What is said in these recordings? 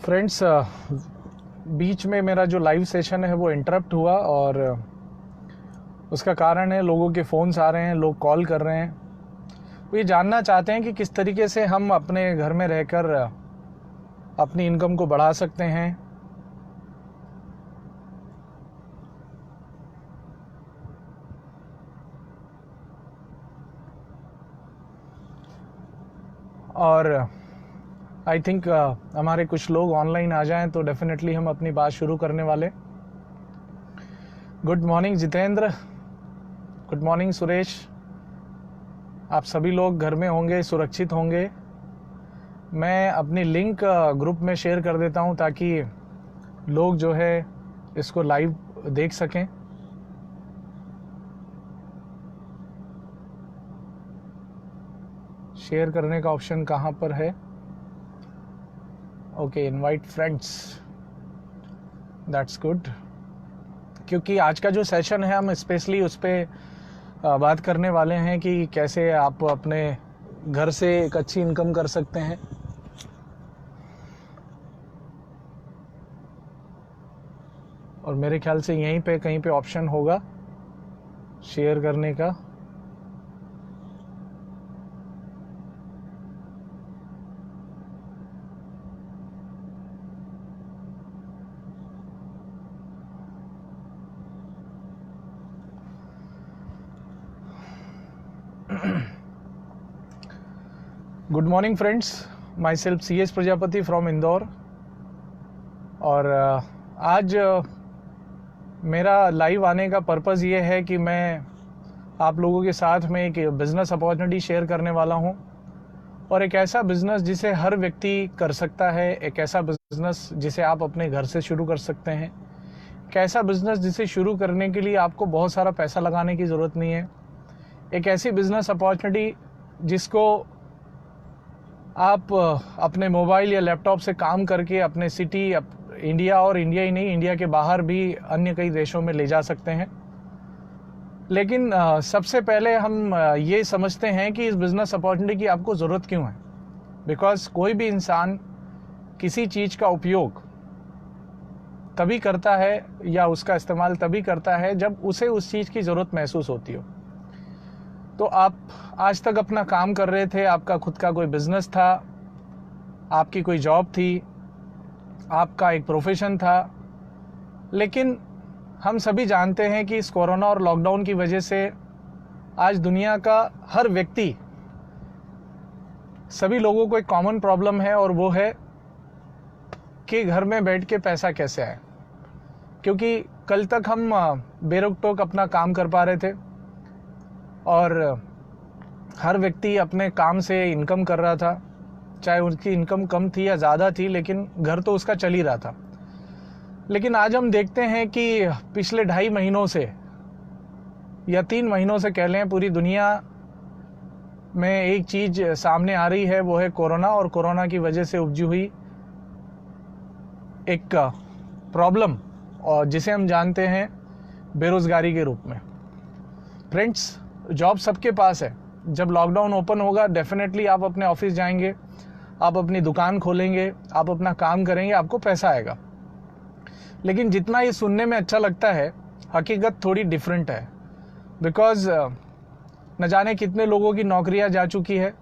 Friends, बीच में मेरा जो लाइव सेशन है वो इंटरप्ट हुआ और उसका कारण है लोगों के फ़ोन्स आ रहे हैं, लोग कॉल कर रहे हैं। वो ये जानना चाहते हैं कि किस तरीके से हम अपने घर में रहकर अपनी इनकम को बढ़ा सकते हैं। और आई थिंक हमारे कुछ लोग ऑनलाइन आ जाएं तो डेफिनेटली हम अपनी बात शुरू करने वाले। Good morning Jitendra, good morning Suresh. आप सभी लोग घर में होंगे, सुरक्षित होंगे। मैं अपनी लिंक ग्रुप में शेयर कर देता हूं ताकि लोग जो है इसको लाइव देख सकें। शेयर करने का ऑप्शन कहाँ पर है? Okay, invite friends, that's good. क्योंकि आज का जो सेशन है हम स्पेशली उस पर बात करने वाले हैं कि कैसे आप अपने घर से एक अच्छी इनकम कर सकते हैं। और मेरे ख्याल से यहीं पे कहीं पे ऑप्शन होगा शेयर करने का। Good morning friends, my self CS Prajapati from Indore. और आज मेरा लाइव आने का पर्पज़ ये है कि मैं आप लोगों के साथ में एक बिज़नेस अपॉर्चुनिटी शेयर करने वाला हूँ। और एक ऐसा बिज़नेस जिसे हर व्यक्ति कर सकता है, एक ऐसा बिज़नेस जिसे आप अपने घर से शुरू कर सकते हैं, एक ऐसा बिज़नेस जिसे शुरू करने के लिए आपको बहुत सारा पैसा लगाने की ज़रूरत नहीं है, एक ऐसी बिज़नेस अपॉर्चुनिटी जिसको आप अपने मोबाइल या लैपटॉप से काम करके अपने सिटी, इंडिया और इंडिया ही नहीं, इंडिया के बाहर भी अन्य कई देशों में ले जा सकते हैं। लेकिन सबसे पहले हम ये समझते हैं कि इस बिज़नेस अपॉर्चुनिटी की आपको ज़रूरत क्यों है। बिकॉज़ कोई भी इंसान किसी चीज़ का उपयोग तभी करता है या उसका इस्तेमाल तभी करता है जब उसे उस चीज़ की ज़रूरत महसूस होती हो। तो आप आज तक अपना काम कर रहे थे, आपका खुद का कोई बिज़नेस था, आपकी कोई जॉब थी, आपका एक प्रोफेशन था। लेकिन हम सभी जानते हैं कि इस कोरोना और लॉकडाउन की वजह से आज दुनिया का हर व्यक्ति, सभी लोगों को एक कॉमन प्रॉब्लम है और वो है कि घर में बैठ के पैसा कैसे आए। क्योंकि कल तक हम बेरोक टोक अपना काम कर पा रहे थे और हर व्यक्ति अपने काम से इनकम कर रहा था, चाहे उसकी इनकम कम थी या ज़्यादा थी, लेकिन घर तो उसका चल ही रहा था। लेकिन आज हम देखते हैं कि पिछले 2.5 महीनों से या 3 महीनों से कह लें, पूरी दुनिया में एक चीज़ सामने आ रही है, वो है कोरोना। और कोरोना की वजह से उपजी हुई एक प्रॉब्लम, और जिसे हम जानते हैं बेरोज़गारी के रूप में। फ्रेंड्स, जॉब सबके पास है। जब लॉकडाउन ओपन होगा डेफिनेटली आप अपने ऑफिस जाएंगे, आप अपनी दुकान खोलेंगे, आप अपना काम करेंगे, आपको पैसा आएगा। लेकिन जितना ये सुनने में अच्छा लगता है, हकीकत थोड़ी डिफरेंट है। बिकॉज़ न जाने कितने लोगों की नौकरियां जा चुकी है।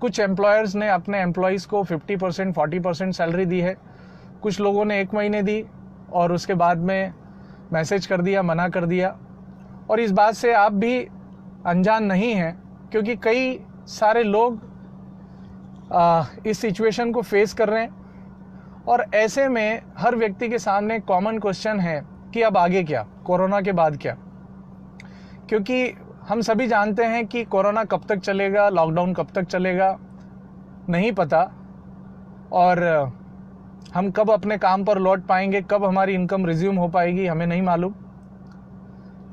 कुछ एम्प्लॉयर्स ने अपने एम्प्लॉयज़ को 50% 40% सैलरी दी है, कुछ लोगों ने 1 महीने दी और उसके बाद में मैसेज कर दिया, मना कर दिया। और इस बात से आप भी अनजान नहीं हैं, क्योंकि कई सारे लोग इस सिचुएशन को फेस कर रहे हैं। और ऐसे में हर व्यक्ति के सामने कॉमन क्वेश्चन है कि अब आगे क्या, कोरोना के बाद क्या। क्योंकि हम सभी जानते हैं कि कोरोना कब तक चलेगा, लॉकडाउन कब तक चलेगा, नहीं पता। और हम कब अपने काम पर लौट पाएंगे, कब हमारी इनकम रिज्यूम हो पाएगी, हमें नहीं मालूम।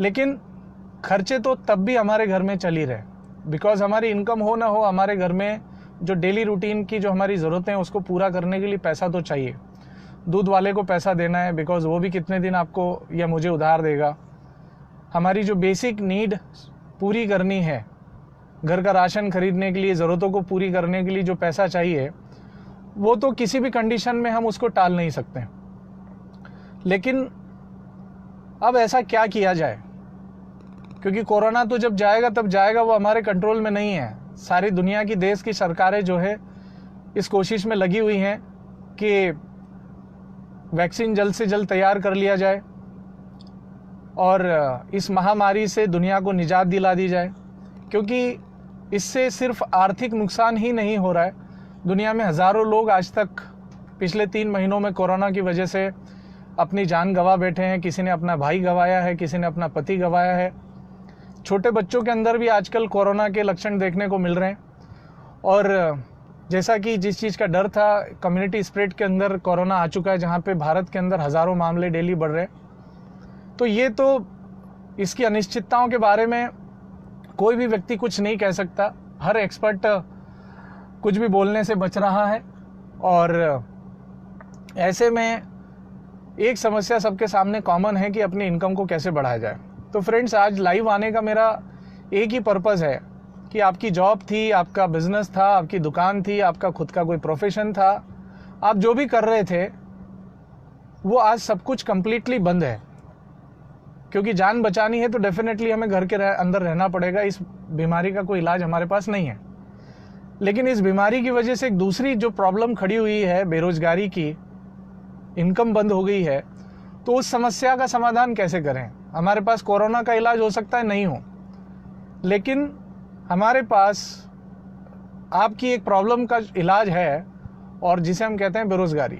लेकिन खर्चे तो तब भी हमारे घर में चल ही रहे। बिकॉज़ हमारी इनकम हो ना हो, हमारे घर में जो डेली रूटीन की जो हमारी ज़रूरतें हैं उसको पूरा करने के लिए पैसा तो चाहिए। दूध वाले को पैसा देना है, बिकॉज़ वो भी कितने दिन आपको या मुझे उधार देगा। हमारी जो बेसिक नीड पूरी करनी है, घर का राशन खरीदने के लिए, ज़रूरतों को पूरी करने के लिए जो पैसा चाहिए, वो तो किसी भी कंडीशन में हम उसको टाल नहीं सकते। लेकिन अब ऐसा क्या किया जाए, क्योंकि कोरोना तो जब जाएगा तब जाएगा, वो हमारे कंट्रोल में नहीं है। सारी दुनिया की देश की सरकारें जो है इस कोशिश में लगी हुई हैं कि वैक्सीन जल्द से जल्द तैयार कर लिया जाए और इस महामारी से दुनिया को निजात दिला दी जाए, क्योंकि इससे सिर्फ आर्थिक नुकसान ही नहीं हो रहा है। दुनिया में हज़ारों लोग आज तक पिछले 3 महीनों में कोरोना की वजह से अपनी जान गंवा बैठे हैं। किसी ने अपना भाई गंवाया है, किसी ने अपना पति गंवाया है। छोटे बच्चों के अंदर भी आजकल कोरोना के लक्षण देखने को मिल रहे हैं। और जैसा कि जिस चीज़ का डर था, कम्युनिटी स्प्रेड के अंदर कोरोना आ चुका है, जहाँ पे भारत के अंदर हज़ारों मामले डेली बढ़ रहे हैं। तो ये तो इसकी अनिश्चितताओं के बारे में कोई भी व्यक्ति कुछ नहीं कह सकता। हर एक्सपर्ट कुछ भी बोलने से बच रहा है। और ऐसे में एक समस्या सबके सामने कॉमन है कि अपनी इनकम को कैसे बढ़ाया जाए। तो फ्रेंड्स, आज लाइव आने का मेरा एक ही पर्पज़ है कि आपकी जॉब थी, आपका बिजनेस था, आपकी दुकान थी, आपका खुद का कोई प्रोफेशन था, आप जो भी कर रहे थे वो आज सब कुछ कंप्लीटली बंद है। क्योंकि जान बचानी है तो डेफिनेटली हमें घर के अंदर रहना पड़ेगा। इस बीमारी का कोई इलाज हमारे पास नहीं है। लेकिन इस बीमारी की वजह से एक दूसरी जो प्रॉब्लम खड़ी हुई है, बेरोजगारी की, इनकम बंद हो गई है, तो उस समस्या का समाधान कैसे करें। हमारे पास कोरोना का इलाज हो सकता है नहीं हो, लेकिन हमारे पास आपकी एक प्रॉब्लम का इलाज है, और जिसे हम कहते हैं बेरोजगारी।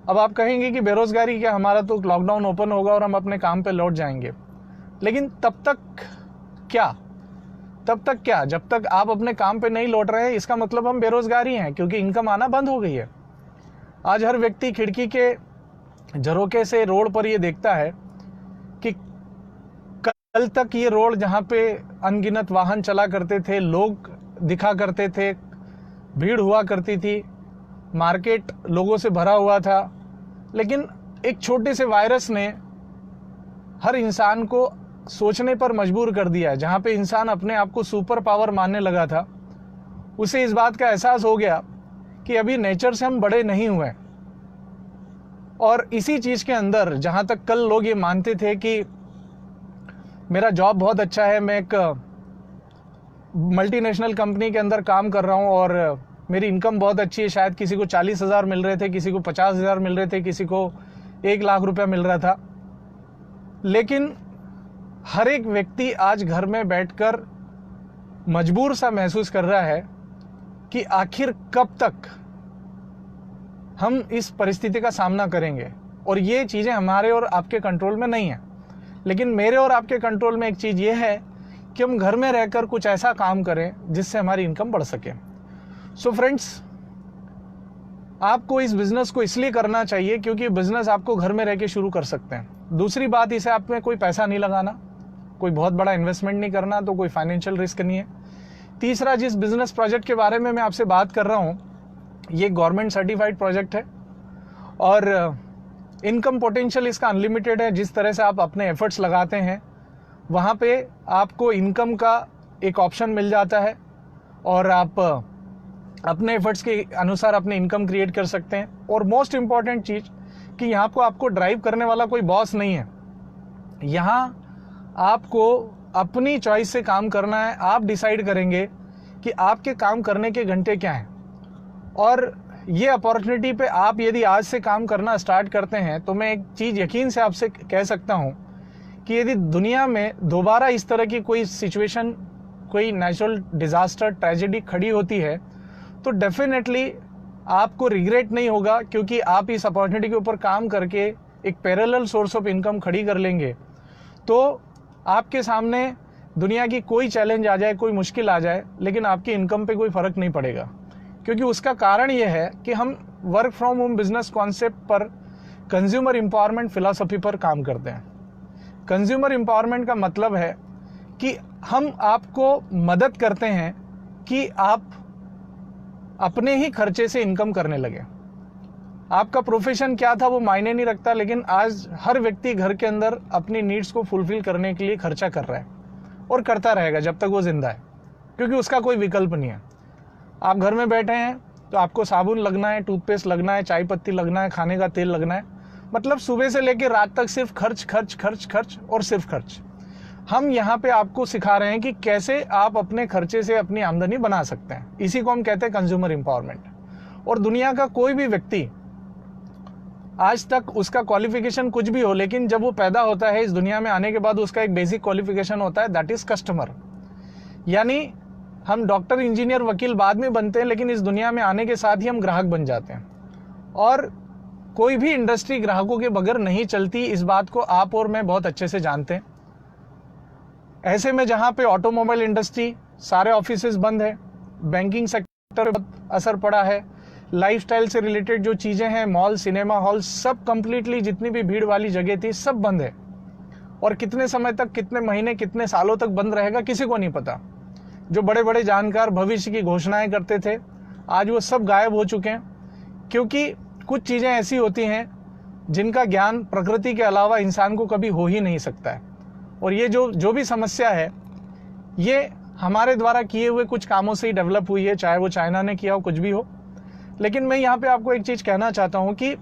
अब आप कहेंगे कि बेरोजगारी क्या, हमारा तो लॉकडाउन ओपन होगा और हम अपने काम पे लौट जाएंगे। लेकिन तब तक क्या, जब तक आप अपने काम पे नहीं लौट रहे हैं, इसका मतलब हम बेरोजगारी हैं, क्योंकि इनकम आना बंद हो गई है। आज हर व्यक्ति खिड़की के झरोके से रोड पर ये देखता है कि कल तक ये रोड जहाँ पे अनगिनत वाहन चला करते थे, लोग दिखा करते थे, भीड़ हुआ करती थी, मार्केट लोगों से भरा हुआ था, लेकिन एक छोटे से वायरस ने हर इंसान को सोचने पर मजबूर कर दिया है। जहाँ पे इंसान अपने आप को सुपर पावर मानने लगा था, उसे इस बात का एहसास हो गया कि अभी नेचर से हम बड़े नहीं हुए। और इसी चीज़ के अंदर, जहाँ तक कल लोग ये मानते थे कि मेरा जॉब बहुत अच्छा है, मैं एक मल्टीनेशनल कंपनी के अंदर काम कर रहा हूँ और मेरी इनकम बहुत अच्छी है, शायद किसी को 40,000 मिल रहे थे, किसी को 50,000 मिल रहे थे, किसी को 1 लाख रुपया मिल रहा था। लेकिन हर एक व्यक्ति आज घर में बैठकर मजबूर सा महसूस कर रहा है कि आखिर कब तक हम इस परिस्थिति का सामना करेंगे। और ये चीज़ें हमारे और आपके कंट्रोल में नहीं है, लेकिन मेरे और आपके कंट्रोल में एक चीज़ ये है कि हम घर में रहकर कुछ ऐसा काम करें जिससे हमारी इनकम बढ़ सके। सो फ्रेंड्स, आपको इस बिज़नेस को इसलिए करना चाहिए क्योंकि बिज़नेस आपको घर में रह के शुरू कर सकते हैं। दूसरी बात, इसे आप में कोई पैसा नहीं लगाना, कोई बहुत बड़ा इन्वेस्टमेंट नहीं करना, तो कोई फाइनेंशियल रिस्क नहीं है। तीसरा, जिस बिज़नेस प्रोजेक्ट के बारे में मैं आपसे बात कर रहा हूँ, ये गवर्नमेंट सर्टिफाइड प्रोजेक्ट है और इनकम पोटेंशियल इसका अनलिमिटेड है। जिस तरह से आप अपने एफर्ट्स लगाते हैं, वहाँ पे आपको इनकम का एक ऑप्शन मिल जाता है और आप अपने एफर्ट्स के अनुसार अपने इनकम क्रिएट कर सकते हैं। और मोस्ट इम्पॉर्टेंट चीज़ कि यहाँ को आपको ड्राइव करने वाला कोई बॉस नहीं है। यहाँ आपको अपनी चॉइस से काम करना है। आप डिसाइड करेंगे कि आपके काम करने के घंटे क्या हैं। और ये अपॉर्चुनिटी पे आप यदि आज से काम करना स्टार्ट करते हैं, तो मैं एक चीज़ यकीन से आपसे कह सकता हूँ कि यदि दुनिया में दोबारा इस तरह की कोई सिचुएशन, कोई नेचुरल डिज़ास्टर, ट्रेजेडी खड़ी होती है, तो डेफिनेटली आपको रिग्रेट नहीं होगा, क्योंकि आप इस अपॉर्चुनिटी के ऊपर काम करके एक पैरेलल सोर्स ऑफ इनकम खड़ी कर लेंगे। तो आपके सामने दुनिया की कोई चैलेंज आ जाए, कोई मुश्किल आ जाए, लेकिन आपकी इनकम पे कोई फ़र्क नहीं पड़ेगा। क्योंकि उसका कारण ये है कि हम work from home business concept पर, कंज्यूमर एम्पावरमेंट फिलॉसफी पर काम करते हैं। कंज्यूमर एम्पावरमेंट का मतलब है कि हम आपको मदद करते हैं कि आप अपने ही खर्चे से इनकम करने लगे। आपका प्रोफेशन क्या था वो मायने नहीं रखता, लेकिन आज हर व्यक्ति घर के अंदर अपनी नीड्स को फुलफिल करने के लिए खर्चा कर रहा है और करता रहेगा जब तक वो जिंदा है, क्योंकि उसका कोई विकल्प नहीं है। आप घर में बैठे हैं, तो आपको साबुन लगना है, टूथपेस्ट लगना है, चाय पत्ती लगना है, खाने का तेल लगना है। मतलब सुबह से लेकर रात तक सिर्फ खर्च खर्च खर्च खर्च और सिर्फ खर्च। हम यहाँ पे आपको सिखा रहे हैं कि कैसे आप अपने खर्चे से अपनी आमदनी बना सकते हैं। इसी को हम कहते हैं कंज्यूमर एम्पावरमेंट। और दुनिया का कोई भी व्यक्ति आज तक, उसका क्वालिफिकेशन कुछ भी हो, लेकिन जब वो पैदा होता है इस दुनिया में आने के बाद उसका एक बेसिक क्वालिफिकेशन होता है, दैट इज कस्टमर। यानी हम डॉक्टर, इंजीनियर, वकील बाद में बनते हैं, लेकिन इस दुनिया में आने के साथ ही हम ग्राहक बन जाते हैं। और कोई भी इंडस्ट्री ग्राहकों के बगैर नहीं चलती, इस बात को आप और मैं बहुत अच्छे से जानते हैं। ऐसे में जहां पे ऑटोमोबाइल इंडस्ट्री, सारे ऑफिसेज बंद है, बैंकिंग सेक्टर पर असर पड़ा है, लाइफस्टाइल से रिलेटेड जो चीजें हैं, मॉल, सिनेमा हॉल, सब कंप्लीटली, जितनी भी भीड़ वाली जगह थी सब बंद है। और कितने समय तक, कितने महीने, कितने सालों तक बंद रहेगा किसी को नहीं पता। जो बड़े बड़े जानकार भविष्य की घोषणाएं करते थे, आज वो सब गायब हो चुके हैं। क्योंकि कुछ चीजें ऐसी होती हैं जिनका ज्ञान प्रकृति के अलावा इंसान को कभी हो ही नहीं सकता है। और ये जो भी समस्या है, ये हमारे द्वारा किए हुए कुछ कामों से ही डेवलप हुई है, चाहे वो चाइना ने किया हो, कुछ भी हो। लेकिन मैं यहाँ पे आपको एक चीज कहना चाहता हूँ कि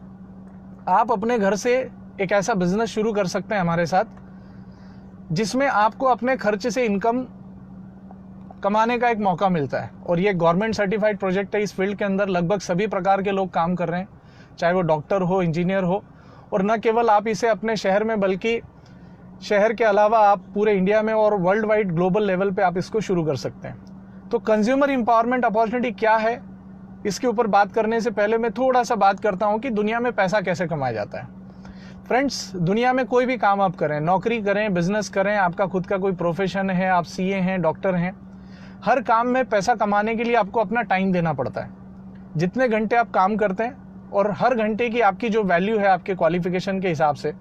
आप अपने घर से एक ऐसा बिजनेस शुरू कर सकते हैं हमारे साथ, जिसमें आपको अपने खर्च से इनकम कमाने का एक मौका मिलता है। और ये गवर्नमेंट सर्टिफाइड प्रोजेक्ट है। इस फील्ड के अंदर लगभग सभी प्रकार के लोग काम कर रहे हैं, चाहे वो डॉक्टर हो, इंजीनियर हो। और न केवल आप इसे अपने शहर में, बल्कि शहर के अलावा आप पूरे इंडिया में और वर्ल्ड वाइड, ग्लोबल लेवल पे आप इसको शुरू कर सकते हैं। तो कंज्यूमर एम्पावरमेंट अपॉर्चुनिटी क्या है, इसके ऊपर बात करने से पहले मैं थोड़ा सा बात करता हूं कि दुनिया में पैसा कैसे कमाया जाता है। फ्रेंड्स, दुनिया में कोई भी काम आप करें, नौकरी करें, बिजनेस करें, आपका खुद का कोई प्रोफेशन है, आप सीए हैं, डॉक्टर हैं, हर काम में पैसा कमाने के लिए आपको अपना टाइम देना पड़ता है। जितने घंटे आप काम करते हैं और हर घंटे की आपकी जो वैल्यू है आपके क्वालिफिकेशन के हिसाब से,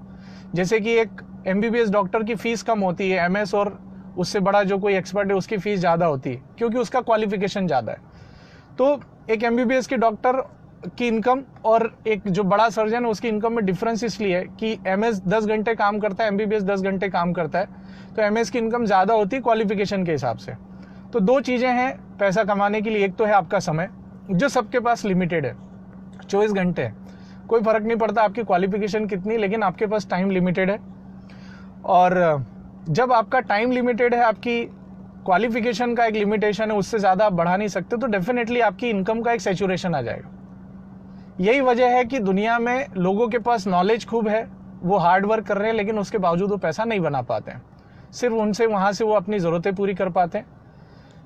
जैसे कि एक एमबीबीएस डॉक्टर की फीस कम होती है, एमएस और उससे बड़ा जो कोई एक्सपर्ट है उसकी फीस ज़्यादा होती है, क्योंकि उसका क्वालिफिकेशन ज़्यादा है। तो एक एमबीबीएस के डॉक्टर की इनकम और एक जो बड़ा सर्जन है उसकी इनकम में डिफरेंस इसलिए है कि एमएस 10 घंटे काम करता है, एमबीबीएस 10 घंटे काम करता है, तो एमएस की इनकम ज़्यादा होती है क्वालिफिकेशन के हिसाब से। तो दो चीज़ें हैं पैसा कमाने के लिए, एक तो है आपका समय, जो सबके पास लिमिटेड है, 24 घंटे है, कोई फर्क नहीं पड़ता आपकी क्वालिफिकेशन कितनी, लेकिन आपके पास टाइम लिमिटेड है। और जब आपका टाइम लिमिटेड है, आपकी क्वालिफिकेशन का एक लिमिटेशन है, उससे ज़्यादा आप बढ़ा नहीं सकते, तो डेफिनेटली आपकी इनकम का एक सैचुरेशन आ जाएगा। यही वजह है कि दुनिया में लोगों के पास नॉलेज खूब है, वो हार्ड वर्क कर रहे हैं, लेकिन उसके बावजूद वो पैसा नहीं बना पाते हैं। सिर्फ उनसे वहाँ से वो अपनी ज़रूरतें पूरी कर पाते हैं।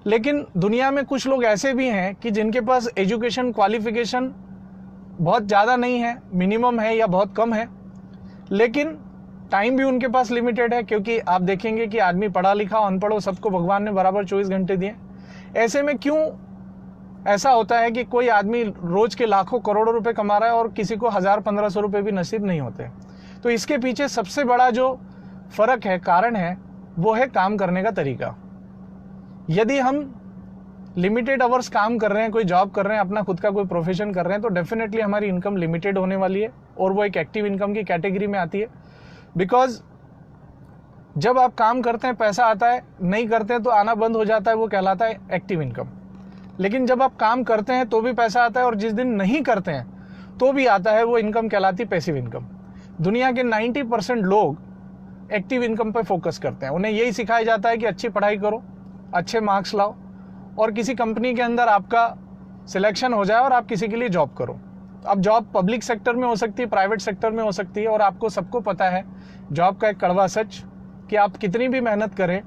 लेकिन दुनिया में कुछ लोग ऐसे भी हैं कि जिनके पास एजुकेशन क्वालिफिकेशन बहुत ज़्यादा नहीं है, मिनिमम है या बहुत कम है, लेकिन टाइम भी उनके पास लिमिटेड है। क्योंकि आप देखेंगे कि आदमी पढ़ा लिखा, अनपढ़ हो, सबको भगवान ने बराबर 24 घंटे दिए। ऐसे में क्यों ऐसा होता है कि कोई आदमी रोज के लाखों करोड़ों रुपए कमा रहा है और किसी को 1000-1500 रुपए भी नसीब नहीं होते? तो इसके पीछे सबसे बड़ा जो फर्क है, कारण है, वो है काम करने का तरीका। यदि हम लिमिटेड आवर्स काम कर रहे हैं, कोई जॉब कर रहे हैं, अपना खुद का कोई प्रोफेशन कर रहे हैं, तो डेफिनेटली हमारी इनकम लिमिटेड होने वाली है और वो एक एक्टिव इनकम की कैटेगरी में आती है। बिकॉज जब आप काम करते हैं पैसा आता है, नहीं करते हैं तो आना बंद हो जाता है, वो कहलाता है एक्टिव इनकम। लेकिन जब आप काम करते हैं तो भी पैसा आता है और जिस दिन नहीं करते हैं तो भी आता है, वो इनकम कहलाती है पैसिव इनकम। दुनिया के 90% लोग एक्टिव इनकम पर फोकस करते हैं। उन्हें यही सिखाया जाता है कि अच्छी पढ़ाई करो, अच्छे मार्क्स लाओ और किसी कंपनी के अंदर आपका सिलेक्शन हो जाए और आप किसी के लिए जॉब करो। अब जॉब पब्लिक सेक्टर में हो सकती है, प्राइवेट सेक्टर में हो सकती है, और आपको सबको पता है जॉब का एक कड़वा सच कि आप कितनी भी मेहनत करें,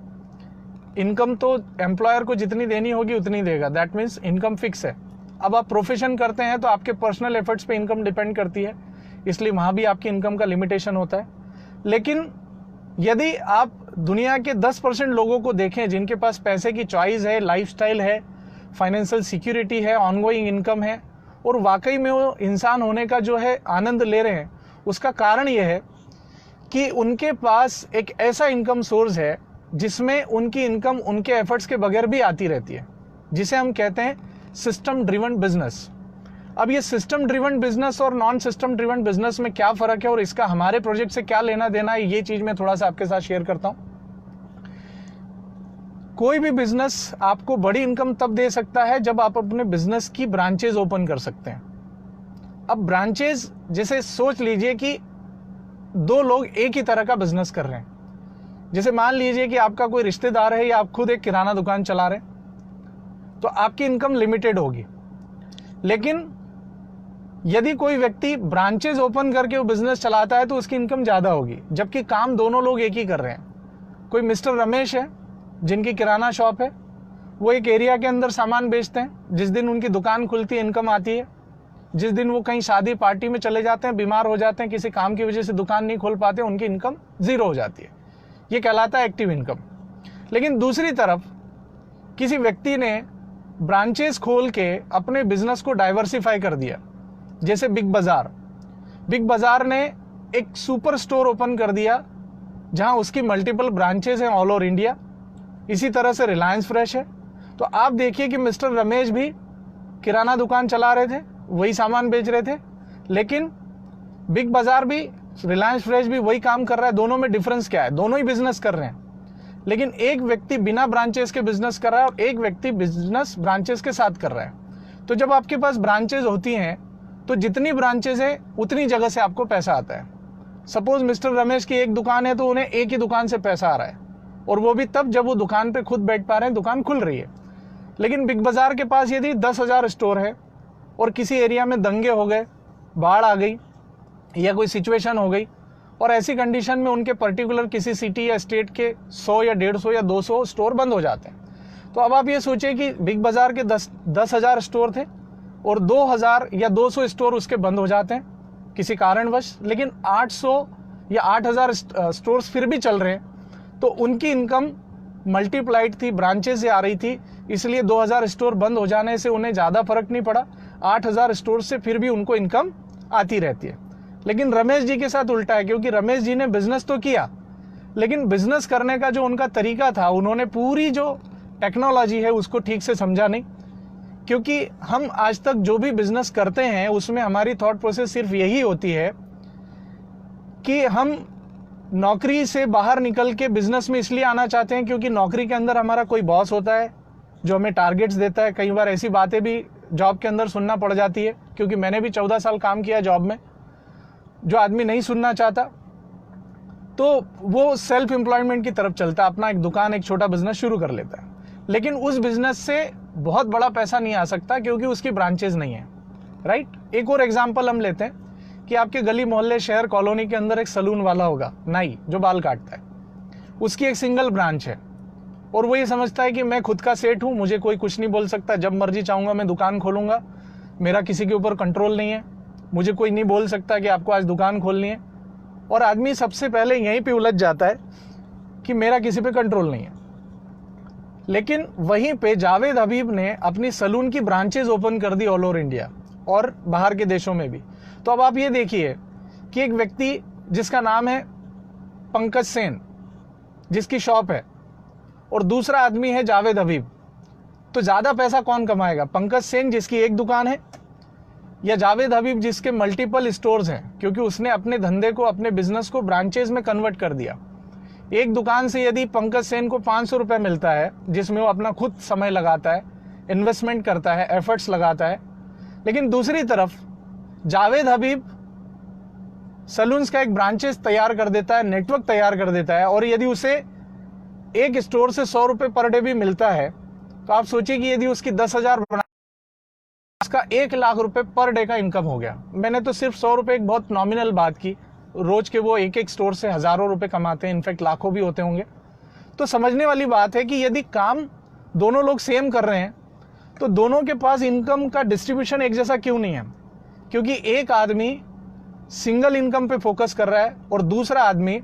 इनकम तो एम्प्लॉयर को जितनी देनी होगी उतनी देगा। दैट मीन्स इनकम फिक्स है। अब आप प्रोफेशन करते हैं तो आपके पर्सनल एफर्ट्स पे इनकम डिपेंड करती है, इसलिए वहाँ भी आपकी इनकम का लिमिटेशन होता है। लेकिन यदि आप दुनिया के 10% लोगों को देखें जिनके पास पैसे की चॉइस है, लाइफस्टाइल है, फाइनेंशियल सिक्योरिटी है, ऑनगोइंग इनकम है और वाकई में वो इंसान होने का जो है आनंद ले रहे हैं, उसका कारण यह है कि उनके पास एक ऐसा इनकम सोर्स है जिसमें उनकी इनकम उनके एफर्ट्स के बगैर भी आती रहती है, जिसे हम कहते हैं सिस्टम ड्रिवन बिजनेस। अब ये सिस्टम ड्रिवन बिजनेस और नॉन सिस्टम ड्रिवन बिजनेस में क्या फर्क है और इसका हमारे प्रोजेक्ट से क्या लेना देना है, ये चीज मैं थोड़ा सा आपके साथ शेयर करता हूं। कोई भी बिजनेस आपको बड़ी इनकम तब दे सकता है जब आप अपने बिजनेस की ब्रांचेज ओपन कर सकते हैं। अब ब्रांचेज, जैसे सोच लीजिए कि दो लोग एक ही तरह का बिजनेस कर रहे हैं। जैसे मान लीजिए कि आपका कोई रिश्तेदार है या आप खुद एक किराना दुकान चला रहे हैं, तो आपकी इनकम लिमिटेड होगी। लेकिन यदि कोई व्यक्ति ब्रांचेज ओपन करके वो बिजनेस चलाता है तो उसकी इनकम ज़्यादा होगी, जबकि काम दोनों लोग एक ही कर रहे हैं। कोई मिस्टर रमेश है जिनकी किराना शॉप है, वो एक एरिया के अंदर सामान बेचते हैं। जिस दिन उनकी दुकान खुलती है इनकम आती है, जिस दिन वो कहीं शादी पार्टी में चले जाते हैं, बीमार हो जाते हैं, किसी काम की वजह से दुकान नहीं खोल पाते, उनकी इनकम जीरो हो जाती है। ये कहलाता है एक्टिव इनकम। लेकिन दूसरी तरफ किसी व्यक्ति ने ब्रांचेस खोल के अपने बिजनेस को डाइवर्सिफाई कर दिया, जैसे बिग बाजार ने एक सुपर स्टोर ओपन कर दिया जहां उसकी मल्टीपल ब्रांचेस हैं ऑल ओवर इंडिया। इसी तरह से रिलायंस फ्रेश है। तो आप देखिए कि मिस्टर रमेश भी किराना दुकान चला रहे थे, वही सामान बेच रहे थे, लेकिन बिग बाजार भी, रिलायंस फ्रेश भी वही काम कर रहा है। दोनों में डिफरेंस क्या है? दोनों ही बिजनेस कर रहे हैं, लेकिन एक व्यक्ति बिना ब्रांचेस के बिजनेस कर रहा है और एक व्यक्ति बिजनेस ब्रांचेस के साथ कर रहा है। तो जब आपके पास ब्रांचेस होती हैं तो जितनी ब्रांचेस है उतनी जगह से आपको पैसा आता है। सपोज मिस्टर रमेश की एक दुकान है तो उन्हें एक ही दुकान से पैसा आ रहा है, और वो भी तब जब वो दुकान पे खुद बैठ पा रहे हैं, दुकान खुल रही है। लेकिन बिग बाजार के पास यदि 10,000 स्टोर है और किसी एरिया में दंगे हो गए, बाढ़ आ गई या कोई सिचुएशन हो गई, और ऐसी कंडीशन में उनके पर्टिकुलर किसी सिटी या स्टेट के 100 या 150 या 200 स्टोर बंद हो जाते हैं। तो अब आप ये सोचिए कि बिग बाजार के 10,000 स्टोर थे और 2,000 या 200 स्टोर उसके बंद हो जाते हैं किसी कारणवश, लेकिन 800 या 8,000 स्टोर्स फिर भी चल रहे हैं। तो उनकी इनकम मल्टीप्लाइड थी, ब्रांचेस से आ रही थी, इसलिए 2,000 स्टोर बंद हो जाने से उन्हें ज़्यादा फर्क नहीं पड़ा। 8,000 स्टोर से फिर भी उनको इनकम आती रहती है। लेकिन रमेश जी के साथ उल्टा है, क्योंकि रमेश जी ने बिजनेस तो किया, लेकिन बिजनेस करने का जो उनका तरीका था, उन्होंने पूरी जो टेक्नोलॉजी है उसको ठीक से समझा नहीं। क्योंकि हम आज तक जो भी बिजनेस करते हैं उसमें हमारी थॉट प्रोसेस सिर्फ यही होती है कि हम नौकरी से बाहर निकल के बिजनेस में इसलिए आना चाहते हैं क्योंकि नौकरी के अंदर हमारा कोई बॉस होता है जो हमें टारगेट्स देता है। कई बार ऐसी बातें भी जॉब के अंदर सुनना पड़ जाती है, क्योंकि मैंने भी 14 साल काम किया जॉब में। जो आदमी नहीं सुनना चाहता तो वो सेल्फ एम्प्लॉयमेंट की तरफ चलता है, अपना एक दुकान, एक छोटा बिजनेस शुरू कर लेता है। लेकिन उस बिजनेस से बहुत बड़ा पैसा नहीं आ सकता क्योंकि उसकी ब्रांचेज नहीं है, राइट। एक और एग्जांपल हम लेते हैं कि आपके गली मोहल्ले शहर कॉलोनी के अंदर एक सलून वाला होगा, नाई जो बाल काटता है, उसकी एक सिंगल ब्रांच है और वो ये समझता है कि मैं खुद का सेठ हूँ, मुझे कोई कुछ नहीं बोल सकता, जब मर्जी चाहूँगा मैं दुकान खोलूँगा, मेरा किसी के ऊपर कंट्रोल नहीं है, मुझे कोई नहीं बोल सकता कि आपको आज दुकान खोलनी है। और आदमी सबसे पहले यहीं पे उलझ जाता है कि मेरा किसी पे कंट्रोल नहीं है। लेकिन वहीं पे जावेद हबीब ने अपनी सलून की ब्रांचेज ओपन कर दी ऑल ओवर इंडिया और बाहर के देशों में भी। तो अब आप ये देखिए कि एक व्यक्ति जिसका नाम है पंकज सेन, जिसकी शॉप है, और दूसरा आदमी है जावेद हबीब, तो ज़्यादा पैसा कौन कमाएगा? पंकज सेन जिसकी एक दुकान है, या जावेद हबीब जिसके मल्टीपल स्टोर्स हैं, क्योंकि उसने अपने धंधे को, अपने बिजनेस को ब्रांचेज में कन्वर्ट कर दिया। एक दुकान से यदि पंकज सेन को 500 रुपये मिलता है, जिसमें वो अपना खुद समय लगाता है, इन्वेस्टमेंट करता है, एफर्ट्स लगाता है, लेकिन दूसरी तरफ जावेद हबीब सलून्स का एक ब्रांचेस तैयार कर देता है, नेटवर्क तैयार कर देता है, और यदि उसे एक स्टोर से 100 रुपये पर डे भी मिलता है, तो आप सोचिए कि यदि उसकी 10,000 उसका 1 लाख रुपए पर डे का इनकम हो गया। मैंने तो सिर्फ 100 रुपये एक बहुत नॉमिनल बात की, रोज के वो एक स्टोर से हजारों रुपए कमाते हैं, इनफैक्ट लाखों भी होते होंगे। तो समझने वाली बात है कि यदि काम दोनों लोग सेम कर रहे हैं तो दोनों के पास इनकम का डिस्ट्रीब्यूशन एक जैसा क्यों नहीं है? क्योंकि एक आदमी सिंगल इनकम पे फोकस कर रहा है और दूसरा आदमी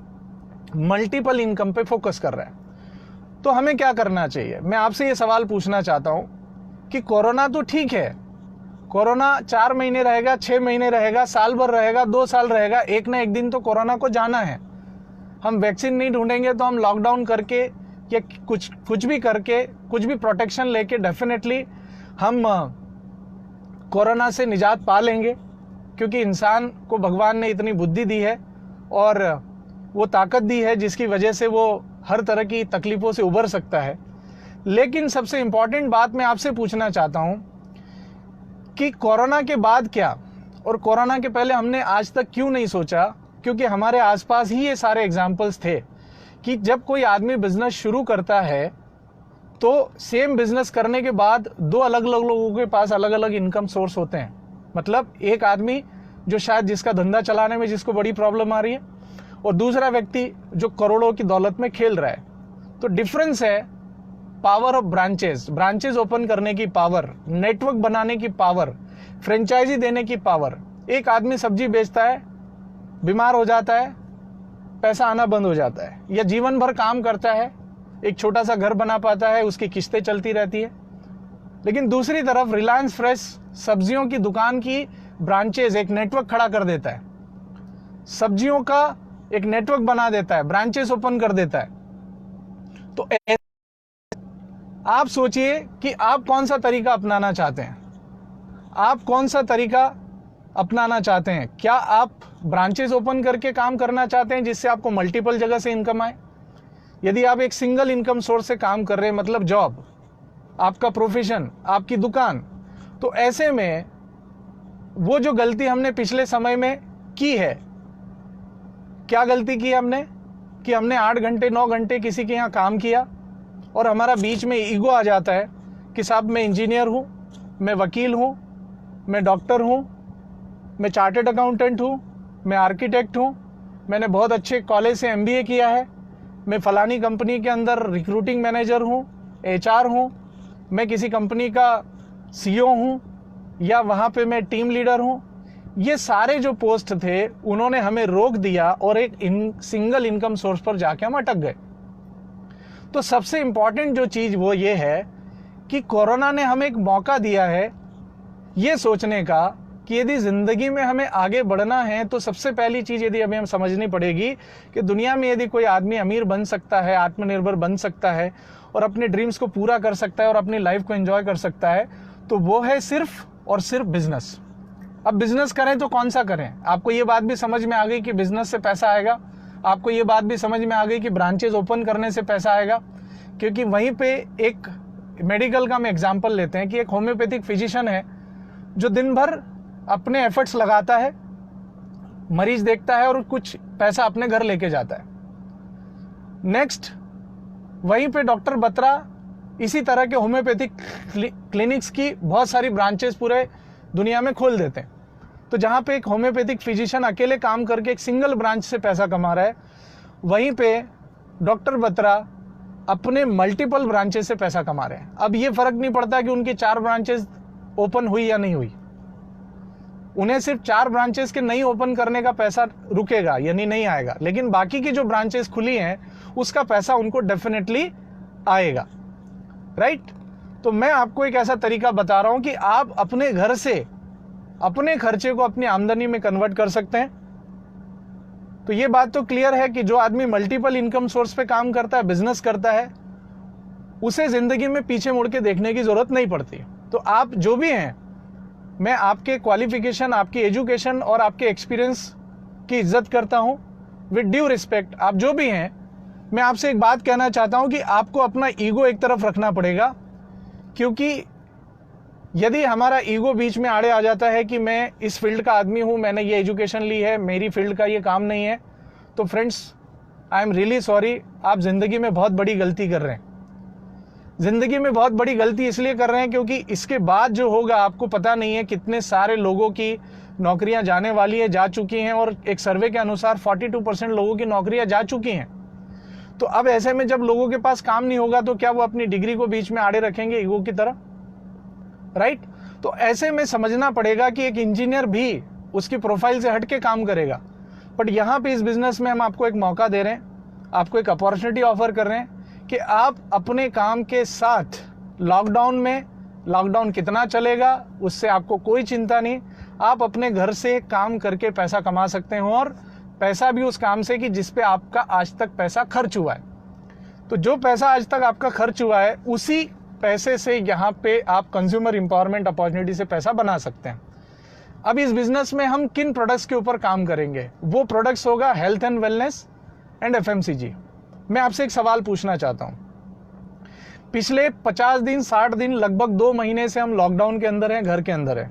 मल्टीपल इनकम पे फोकस कर रहा है। तो हमें क्या करना चाहिए? मैं आपसे ये सवाल पूछना चाहता हूं कि कोरोना तो ठीक है, कोरोना 4 महीने रहेगा, 6 महीने रहेगा, साल भर रहेगा, 2 साल रहेगा, एक ना एक दिन तो कोरोना को जाना है। हम वैक्सीन नहीं ढूंढेंगे तो हम लॉकडाउन करके या कुछ भी करके, कुछ भी प्रोटेक्शन लेके डेफिनेटली हम कोरोना से निजात पा लेंगे, क्योंकि इंसान को भगवान ने इतनी बुद्धि दी है और वो ताकत दी है जिसकी वजह से वो हर तरह की तकलीफ़ों से उबर सकता है। लेकिन सबसे इंपॉर्टेंट बात मैं आपसे पूछना चाहता हूं कि कोरोना के बाद क्या और कोरोना के पहले हमने आज तक क्यों नहीं सोचा, क्योंकि हमारे आसपास ही ये सारे एग्जाम्पल्स थे कि जब कोई आदमी बिजनेस शुरू करता है तो सेम बिजनेस करने के बाद दो अलग अलग लोगों के पास अलग अलग इनकम सोर्स होते हैं। मतलब एक आदमी जो शायद जिसका धंधा चलाने में जिसको बड़ी प्रॉब्लम आ रही है और दूसरा व्यक्ति जो करोड़ों की दौलत में खेल रहा है। तो डिफरेंस है पावर ऑफ ब्रांचेस ओपन करने की पावर, नेटवर्क बनाने की पावर, फ्रेंचाइजी देने की पावर। एक आदमी सब्जी बेचता है, बीमार हो जाता है, पैसा आना बंद हो जाता है, या जीवन भर काम करता है, एक छोटा सा घर बना पाता है, उसकी किस्तें चलती रहती है। लेकिन दूसरी तरफ रिलायंस फ्रेश सब्जियों की दुकान की ब्रांचेस एक नेटवर्क खड़ा कर देता है, सब्जियों का एक नेटवर्क बना देता है, ब्रांचेस ओपन कर देता है। तो आप सोचिए कि आप कौन सा तरीका अपनाना चाहते हैं। आप कौन सा तरीका अपनाना चाहते हैं? क्या आप ब्रांचेस ओपन करके काम करना चाहते हैं जिससे आपको मल्टीपल जगह से इनकम आए? यदि आप एक सिंगल इनकम सोर्स से काम कर रहे हैं, मतलब जॉब, आपका प्रोफेशन, आपकी दुकान, तो ऐसे में वो जो गलती हमने पिछले समय में की है, क्या गलती की हमने कि हमने 8 घंटे 9 घंटे किसी के यहाँ काम किया और हमारा बीच में ईगो आ जाता है कि साहब मैं इंजीनियर हूँ, मैं वकील हूँ, मैं डॉक्टर हूँ, मैं चार्टर्ड अकाउंटेंट हूँ, मैं आर्किटेक्ट हूँ, मैंने बहुत अच्छे कॉलेज से MBA किया है, मैं फलानी कंपनी के अंदर रिक्रूटिंग मैनेजर हूँ, HR हूँ, मैं किसी कंपनी का CEO हूँ, या वहाँ पे मैं टीम लीडर हूँ। ये सारे जो पोस्ट थे उन्होंने हमें रोक दिया और एक सिंगल इनकम सोर्स पर जाके हम अटक गए। तो सबसे इंपॉर्टेंट जो चीज़ वो ये है कि कोरोना ने हमें एक मौका दिया है ये सोचने का कि यदि ज़िंदगी में हमें आगे बढ़ना है तो सबसे पहली चीज़ यदि हमें समझनी पड़ेगी कि दुनिया में यदि कोई आदमी अमीर बन सकता है, आत्मनिर्भर बन सकता है और अपने ड्रीम्स को पूरा कर सकता है और अपनी लाइफ को एंजॉय कर सकता है, तो वो है सिर्फ और सिर्फ बिजनेस। अब बिजनेस करें तो कौन सा करें? आपको ये बात भी समझ में आ गई कि बिजनेस से पैसा आएगा, आपको ये बात भी समझ में आ गई कि ब्रांचेज ओपन करने से पैसा आएगा। क्योंकि वहीं पे एक मेडिकल का हम एग्जाम्पल लेते हैं कि एक होम्योपैथिक फिजिशियन है जो दिन भर अपने एफर्ट्स लगाता है, मरीज देखता है और कुछ पैसा अपने घर लेके जाता है। नेक्स्ट वहीं पे डॉक्टर बत्रा इसी तरह के होम्योपैथिक क्लिनिक्स की बहुत सारी ब्रांचेस पूरे दुनिया में खोल देते हैं। तो जहाँ पे एक होम्योपैथिक फिजिशियन अकेले काम करके एक सिंगल ब्रांच से पैसा कमा रहा है, वहीं पे डॉक्टर बत्रा अपने मल्टीपल ब्रांचेस से पैसा कमा रहे हैं। अब ये फर्क नहीं पड़ता कि उनकी 4 ब्रांचेस ओपन हुई या नहीं हुई, उन्हें सिर्फ 4 ब्रांचेस के नहीं ओपन करने का पैसा रुकेगा, यानी नहीं आएगा, लेकिन बाकी की जो ब्रांचेस खुली हैं उसका पैसा उनको डेफिनेटली आएगा। राइट? तो मैं आपको एक ऐसा तरीका बता रहा हूं कि आप अपने घर से अपने खर्चे को अपनी आमदनी में कन्वर्ट कर सकते हैं। तो ये बात तो क्लियर है कि जो आदमी मल्टीपल इनकम सोर्स पे काम करता है, बिजनेस करता है, उसे जिंदगी में पीछे मुड़ के देखने की जरूरत नहीं पड़ती। तो आप जो भी हैं, मैं आपके क्वालिफिकेशन, आपकी एजुकेशन और आपके एक्सपीरियंस की इज्जत करता हूं विद ड्यू रिस्पेक्ट। आप जो भी हैं, मैं आपसे एक बात कहना चाहता हूं कि आपको अपना ईगो एक तरफ रखना पड़ेगा, क्योंकि यदि हमारा ईगो बीच में आड़े आ जाता है कि मैं इस फील्ड का आदमी हूं, मैंने ये एजुकेशन ली है, मेरी फील्ड का ये काम नहीं है, तो friends I am really sorry, आप जिंदगी में बहुत बड़ी गलती कर रहे हैं। जिंदगी में बहुत बड़ी गलती इसलिए कर रहे हैं क्योंकि इसके बाद जो होगा आपको पता नहीं है कितने सारे लोगों की नौकरियां जाने वाली है, जा चुकी हैं, और एक सर्वे के अनुसार 42% लोगों की नौकरियां जा चुकी हैं। तो अब ऐसे में जब लोगों के पास काम नहीं होगा तो क्या वो अपनी डिग्री को बीच में आड़े रखेंगे ईगो की तरह? राइट? तो ऐसे में समझना पड़ेगा कि एक इंजीनियर भी उसकी प्रोफाइल से हट के काम करेगा। बट यहाँ पे इस बिजनेस में हम आपको एक मौका दे रहे हैं, आपको एक अपॉर्चुनिटी ऑफर कर रहे हैं कि आप अपने काम के साथ लॉकडाउन में, लॉकडाउन कितना चलेगा उससे आपको कोई चिंता नहीं, आप अपने घर से काम करके पैसा कमा सकते हो, और पैसा भी उस काम से कि जिस पे आपका आज तक पैसा खर्च हुआ है। तो जो पैसा आज तक आपका खर्च हुआ है उसी पैसे से यहाँ पे आप कंज्यूमर एम्पावरमेंट अपॉर्चुनिटी से पैसा बना सकते हैं। अब इस बिजनेस में हम किन प्रोडक्ट्स के ऊपर काम करेंगे? वो प्रोडक्ट्स होगा health and wellness and FMCG। मैं आपसे एक सवाल पूछना चाहता हूं, पिछले 50 दिन 60 दिन लगभग 2 महीने से हम लॉकडाउन के अंदर हैं, घर के अंदर हैं।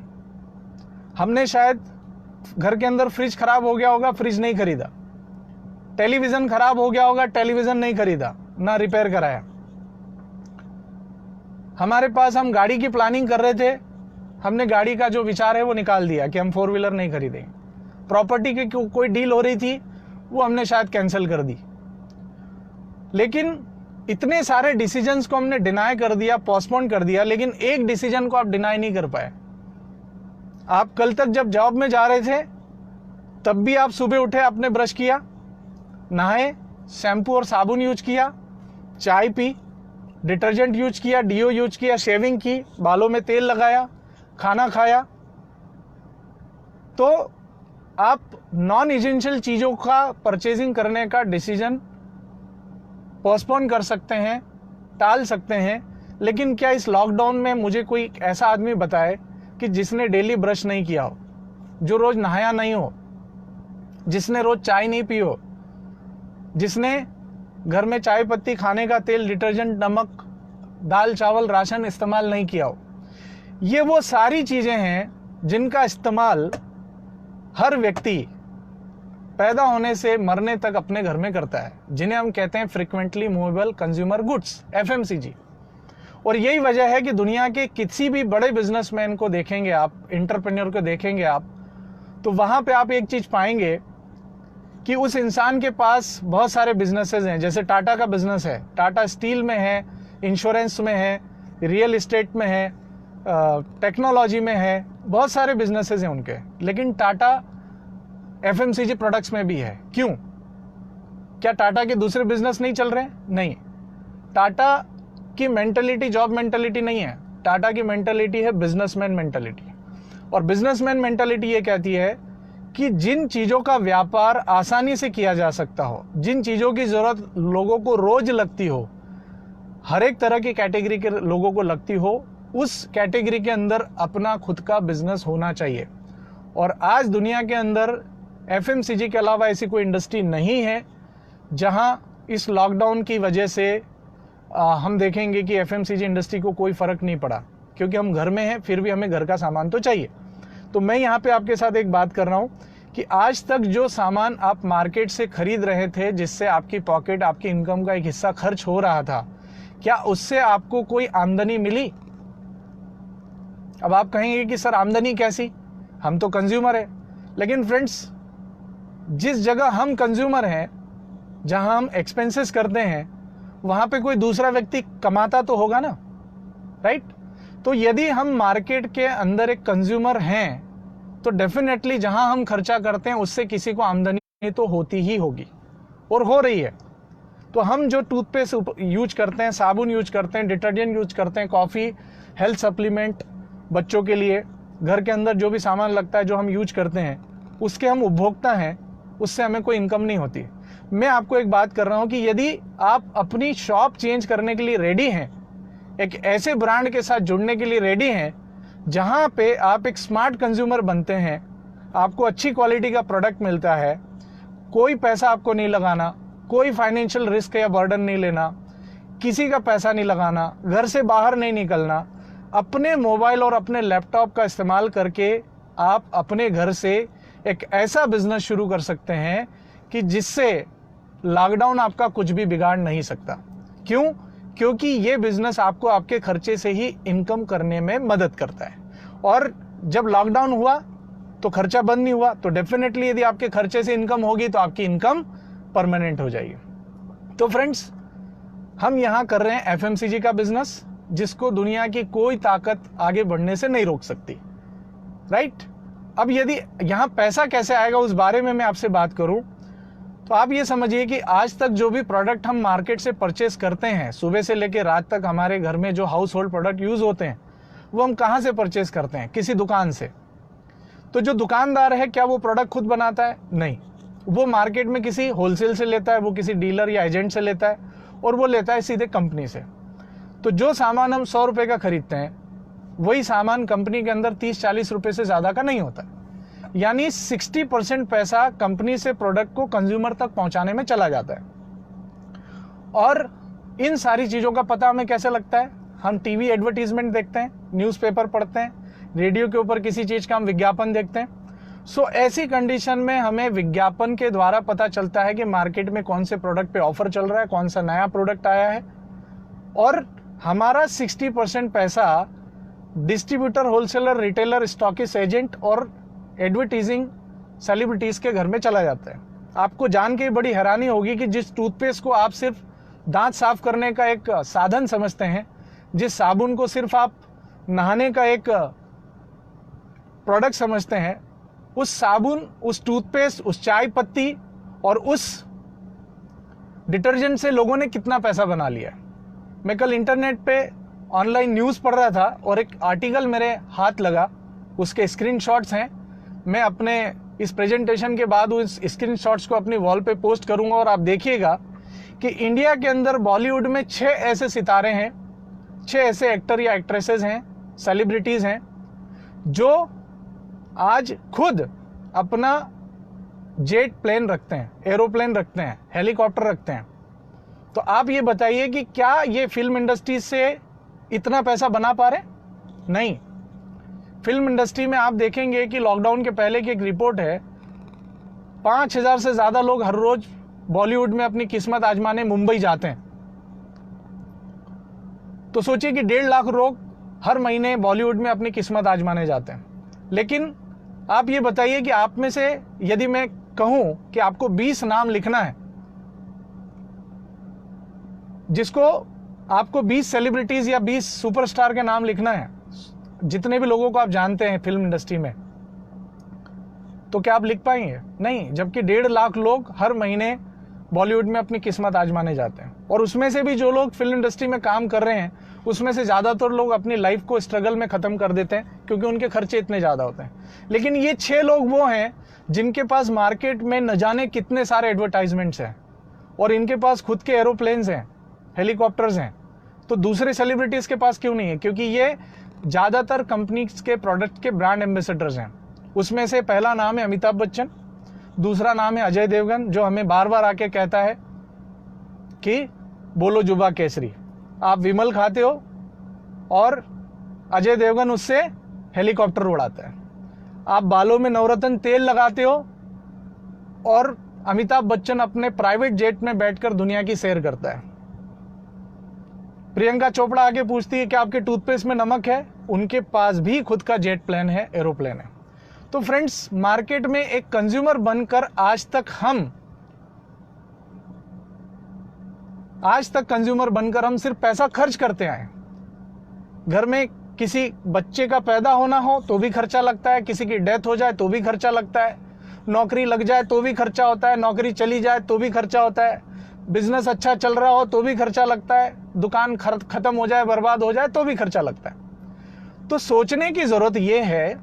हमने शायद घर के अंदर फ्रिज खराब हो गया होगा, फ्रिज नहीं खरीदा। टेलीविजन खराब हो गया होगा, टेलीविजन नहीं खरीदा, ना रिपेयर कराया। हमारे पास, हम गाड़ी की प्लानिंग कर रहे थे, हमने गाड़ी का जो विचार है वो निकाल दिया कि हम 4 व्हीलर नहीं खरीदेंगे। प्रॉपर्टी की कोई डील हो रही थी, वो हमने शायद कैंसिल कर दी। लेकिन इतने सारे डिसीजंस को हमने डिनाई कर दिया, पोस्टपोन कर दिया, लेकिन एक डिसीजन को आप डिनाई नहीं कर पाए। आप कल तक जब जॉब में जा रहे थे तब भी आप सुबह उठे, आपने ब्रश किया, नहाए, शैम्पू और साबुन यूज किया, चाय पी, डिटर्जेंट यूज किया, डीओ यूज किया, शेविंग की, बालों में तेल लगाया, खाना खाया। तो आप नॉन एसेंशियल चीज़ों का परचेजिंग करने का डिसीजन पोस्टपोन कर सकते हैं, टाल सकते हैं। लेकिन क्या इस लॉकडाउन में मुझे कोई ऐसा आदमी बताए कि जिसने डेली ब्रश नहीं किया हो, जो रोज नहाया नहीं हो, जिसने रोज चाय नहीं पी हो, जिसने घर में चाय पत्ती, खाने का तेल, डिटर्जेंट, नमक, दाल चावल, राशन इस्तेमाल नहीं किया हो। ये वो सारी चीजें हैं जिनका इस्तेमाल हर व्यक्ति पैदा होने से मरने तक अपने घर में करता है, जिन्हें हम कहते हैं frequently movable consumer goods, FMCG। और यही वजह है कि दुनिया के किसी भी बड़े बिजनेसमैन को देखेंगे आप, एंटरप्रेन्योर को देखेंगे आप, तो वहां पे आप एक चीज पाएंगे कि उस इंसान के पास बहुत सारे बिजनेसेस हैं। जैसे टाटा का बिजनेस है, टाटा स्टील में है, इंश्योरेंस में है, रियल एस्टेट में है, टेक्नोलॉजी में है, बहुत सारे बिजनेसेस हैं उनके। लेकिन टाटा FMCG प्रोडक्ट्स में भी है। क्यों? क्या टाटा के दूसरे बिजनेस नहीं चल रहे हैं? नहीं। टाटा की मेंटलिटी जॉब मेंटलिटी नहीं है, टाटा की मेंटलिटी है बिजनेसमैन मेंटलिटी। और बिजनेसमैन मेंटलिटी ये कहती है कि जिन चीजों का व्यापार आसानी से किया जा सकता हो, जिन चीजों की जरूरत लोगों को रोज लगती हो, हर एक तरह की कैटेगरी के लोगों को लगती हो, उस कैटेगरी के अंदर अपना खुद का बिजनेस होना चाहिए। और आज दुनिया के अंदर FMCG के अलावा ऐसी कोई इंडस्ट्री नहीं है जहां इस लॉकडाउन की वजह से हम देखेंगे कि FMCG इंडस्ट्री को कोई फर्क नहीं पड़ा, क्योंकि हम घर में हैं, फिर भी हमें घर का सामान तो चाहिए। तो मैं यहाँ पे आपके साथ एक बात कर रहा हूँ कि आज तक जो सामान आप मार्केट से खरीद रहे थे, जिससे आपकी पॉकेट, आपकी इनकम का एक हिस्सा खर्च हो रहा था, क्या उससे आपको कोई आमदनी मिली? अब आप कहेंगे कि सर आमदनी कैसी, हम तो कंज्यूमर है। लेकिन फ्रेंड्स, जिस जगह हम कंज्यूमर हैं, जहां हम एक्सपेंसेस करते हैं, वहां पे कोई दूसरा व्यक्ति कमाता तो होगा ना, राइट? तो यदि हम मार्केट के अंदर एक कंज्यूमर हैं, तो डेफिनेटली जहां हम खर्चा करते हैं उससे किसी को आमदनी तो होती ही होगी, और हो रही है। तो हम जो टूथपेस्ट यूज करते हैं, साबुन यूज करते हैं, डिटर्जेंट यूज करते हैं, कॉफी, हेल्थ सप्लीमेंट, बच्चों के लिए घर के अंदर जो भी सामान लगता है जो हम यूज करते हैं, उसके हम उपभोक्ता हैं, उससे हमें कोई इनकम नहीं होती। मैं आपको एक बात कर रहा हूं कि यदि आप अपनी शॉप चेंज करने के लिए रेडी हैं, एक ऐसे ब्रांड के साथ जुड़ने के लिए रेडी हैं जहां पे आप एक स्मार्ट कंज्यूमर बनते हैं, आपको अच्छी क्वालिटी का प्रोडक्ट मिलता है, कोई पैसा आपको नहीं लगाना, कोई फाइनेंशियल रिस्क या बर्डन नहीं लेना, किसी का पैसा नहीं लगाना, घर से बाहर नहीं निकलना, अपने मोबाइल और अपने लैपटॉप का इस्तेमाल करके आप अपने घर से एक ऐसा बिजनेस शुरू कर सकते हैं कि जिससे लॉकडाउन आपका कुछ भी बिगाड़ नहीं सकता। क्यों? क्योंकि ये बिजनेस आपको आपके खर्चे से ही इनकम करने में मदद करता है। और जब लॉकडाउन हुआ तो खर्चा बंद नहीं हुआ, तो डेफिनेटली यदि आपके खर्चे से इनकम होगी तो आपकी इनकम परमानेंट हो जाएगी। तो फ्रेंड्स, हम यहां कर रहे हैं FMCG का बिजनेस, जिसको दुनिया की कोई ताकत आगे बढ़ने से नहीं रोक सकती, राइट? अब यदि यहां पैसा कैसे आएगा उस बारे में मैं आपसे बात करूं, तो आप ये समझिए कि आज तक जो भी प्रोडक्ट हम मार्केट से परचेस करते हैं, सुबह से लेकर रात तक हमारे घर में जो हाउस होल्ड प्रोडक्ट यूज होते हैं, वो हम कहां से परचेस करते हैं? किसी दुकान से। तो जो दुकानदार है, क्या वो प्रोडक्ट खुद बनाता है? नहीं, वो मार्केट में किसी होलसेल से लेता है, वो किसी डीलर या एजेंट से लेता है, और वो लेता है सीधे कंपनी से। तो जो सामान हम 100 रुपए का खरीदते हैं, वही सामान कंपनी के अंदर 30-40 रुपए से ज्यादा का नहीं होता। यानी 60% पैसा कंपनी से प्रोडक्ट को कंज्यूमर तक पहुंचाने में चला जाता है। और इन सारी चीज़ों का पता हमें कैसे लगता है? हम टीवी एडवर्टीजमेंट देखते हैं, न्यूज़पेपर पढ़ते हैं, रेडियो के ऊपर किसी चीज़ का हम विज्ञापन देखते हैं। सो ऐसी कंडीशन में हमें विज्ञापन के द्वारा पता चलता है कि मार्केट में कौन से प्रोडक्ट पे ऑफर चल रहा है, कौन सा नया प्रोडक्ट आया है, और हमारा 60% पैसा distributor, wholesaler, retailer, stockist, agent और एडवर्टीजिंग सेलिब्रिटीज़ के घर में चला जाता है। आपको जान के बड़ी हैरानी होगी कि जिस टूथपेस्ट को आप सिर्फ दांत साफ करने का एक साधन समझते हैं, जिस साबुन को सिर्फ आप नहाने का एक प्रोडक्ट समझते हैं, उस साबुन, उस टूथपेस्ट, उस चाय पत्ती और उस डिटर्जेंट से लोगों ने कितना पैसा बना लिया। मैं कल इंटरनेट पे ऑनलाइन न्यूज़ पढ़ रहा था और एक आर्टिकल मेरे हाथ लगा, उसके स्क्रीनशॉट्स हैं। मैं अपने इस प्रेजेंटेशन के बाद उस स्क्रीनशॉट्स को अपनी वॉल पे पोस्ट करूंगा और आप देखिएगा कि इंडिया के अंदर बॉलीवुड में 6 ऐसे सितारे हैं, 6 ऐसे एक्टर या एक्ट्रेसेस हैं, सेलिब्रिटीज़ हैं, जो आज खुद अपना जेट प्लेन रखते हैं, एरोप्लेन रखते हैं, हेलीकॉप्टर रखते हैं। तो आप ये बताइए कि क्या ये फिल्म इंडस्ट्री से इतना पैसा बना पा रहे? नहीं। फिल्म इंडस्ट्री में आप देखेंगे कि लॉकडाउन के पहले की एक रिपोर्ट है, 5000 से ज़्यादा लोग हर रोज बॉलीवुड में अपनी किस्मत आजमाने मुंबई जाते हैं। तो सोचिए कि 1.5 लाख लोग हर महीने बॉलीवुड में अपनी किस्मत आजमाने जाते हैं। लेकिन आप ये बताइए कि आप में से यदि मैं कहूं कि आपको 20 नाम लिखना है, जिसको आपको 20 सेलिब्रिटीज या 20 सुपरस्टार के नाम लिखना है, जितने भी लोगों को आप जानते हैं फिल्म इंडस्ट्री में, तो क्या आप लिख पाएंगे? नहीं। जबकि 1.5 लाख लोग हर महीने बॉलीवुड में अपनी किस्मत आजमाने जाते हैं, और उसमें से भी जो लोग फिल्म इंडस्ट्री में काम कर रहे हैं, उसमें से ज़्यादातर लोग अपनी लाइफ को स्ट्रगल में ख़त्म कर देते हैं, क्योंकि उनके खर्चे इतने ज़्यादा होते हैं। लेकिन ये 6 लोग वो हैं जिनके पास मार्केट में न जाने कितने सारे एडवर्टाइजमेंट्स हैं, और इनके पास खुद के एरोप्लेन्स हैं, हेलीकॉप्टर्स हैं। तो दूसरे सेलिब्रिटीज़ के पास क्यों नहीं है? क्योंकि ये ज़्यादातर कंपनीज के प्रोडक्ट के ब्रांड एम्बेसडर्स हैं। उसमें से पहला नाम है अमिताभ बच्चन, दूसरा नाम है अजय देवगन, जो हमें बार बार आके कहता है कि बोलो जुबा केसरी। आप विमल खाते हो और अजय देवगन उससे हेलीकॉप्टर उड़ाता है। आप बालों में नवरत्न तेल लगाते हो और अमिताभ बच्चन अपने प्राइवेट जेट में बैठकर दुनिया की सैर करता है। प्रियंका चोपड़ा आके पूछती है कि आपके टूथपेस्ट में नमक है, उनके पास भी खुद का जेट प्लेन है, एरोप्लेन है। तो फ्रेंड्स, मार्केट में एक कंज्यूमर बनकर आज तक कंज्यूमर बनकर हम सिर्फ पैसा खर्च करते आए। घर में किसी बच्चे का पैदा होना हो तो भी खर्चा लगता है, किसी की डेथ हो जाए तो भी खर्चा लगता है, नौकरी लग जाए तो भी खर्चा होता है, नौकरी चली जाए तो भी खर्चा होता है, बिजनेस अच्छा चल रहा हो तो भी खर्चा लगता है, दुकान खत्म हो जाए, बर्बाद हो जाए तो भी खर्चा लगता है। तो सोचने की जरूरत यह है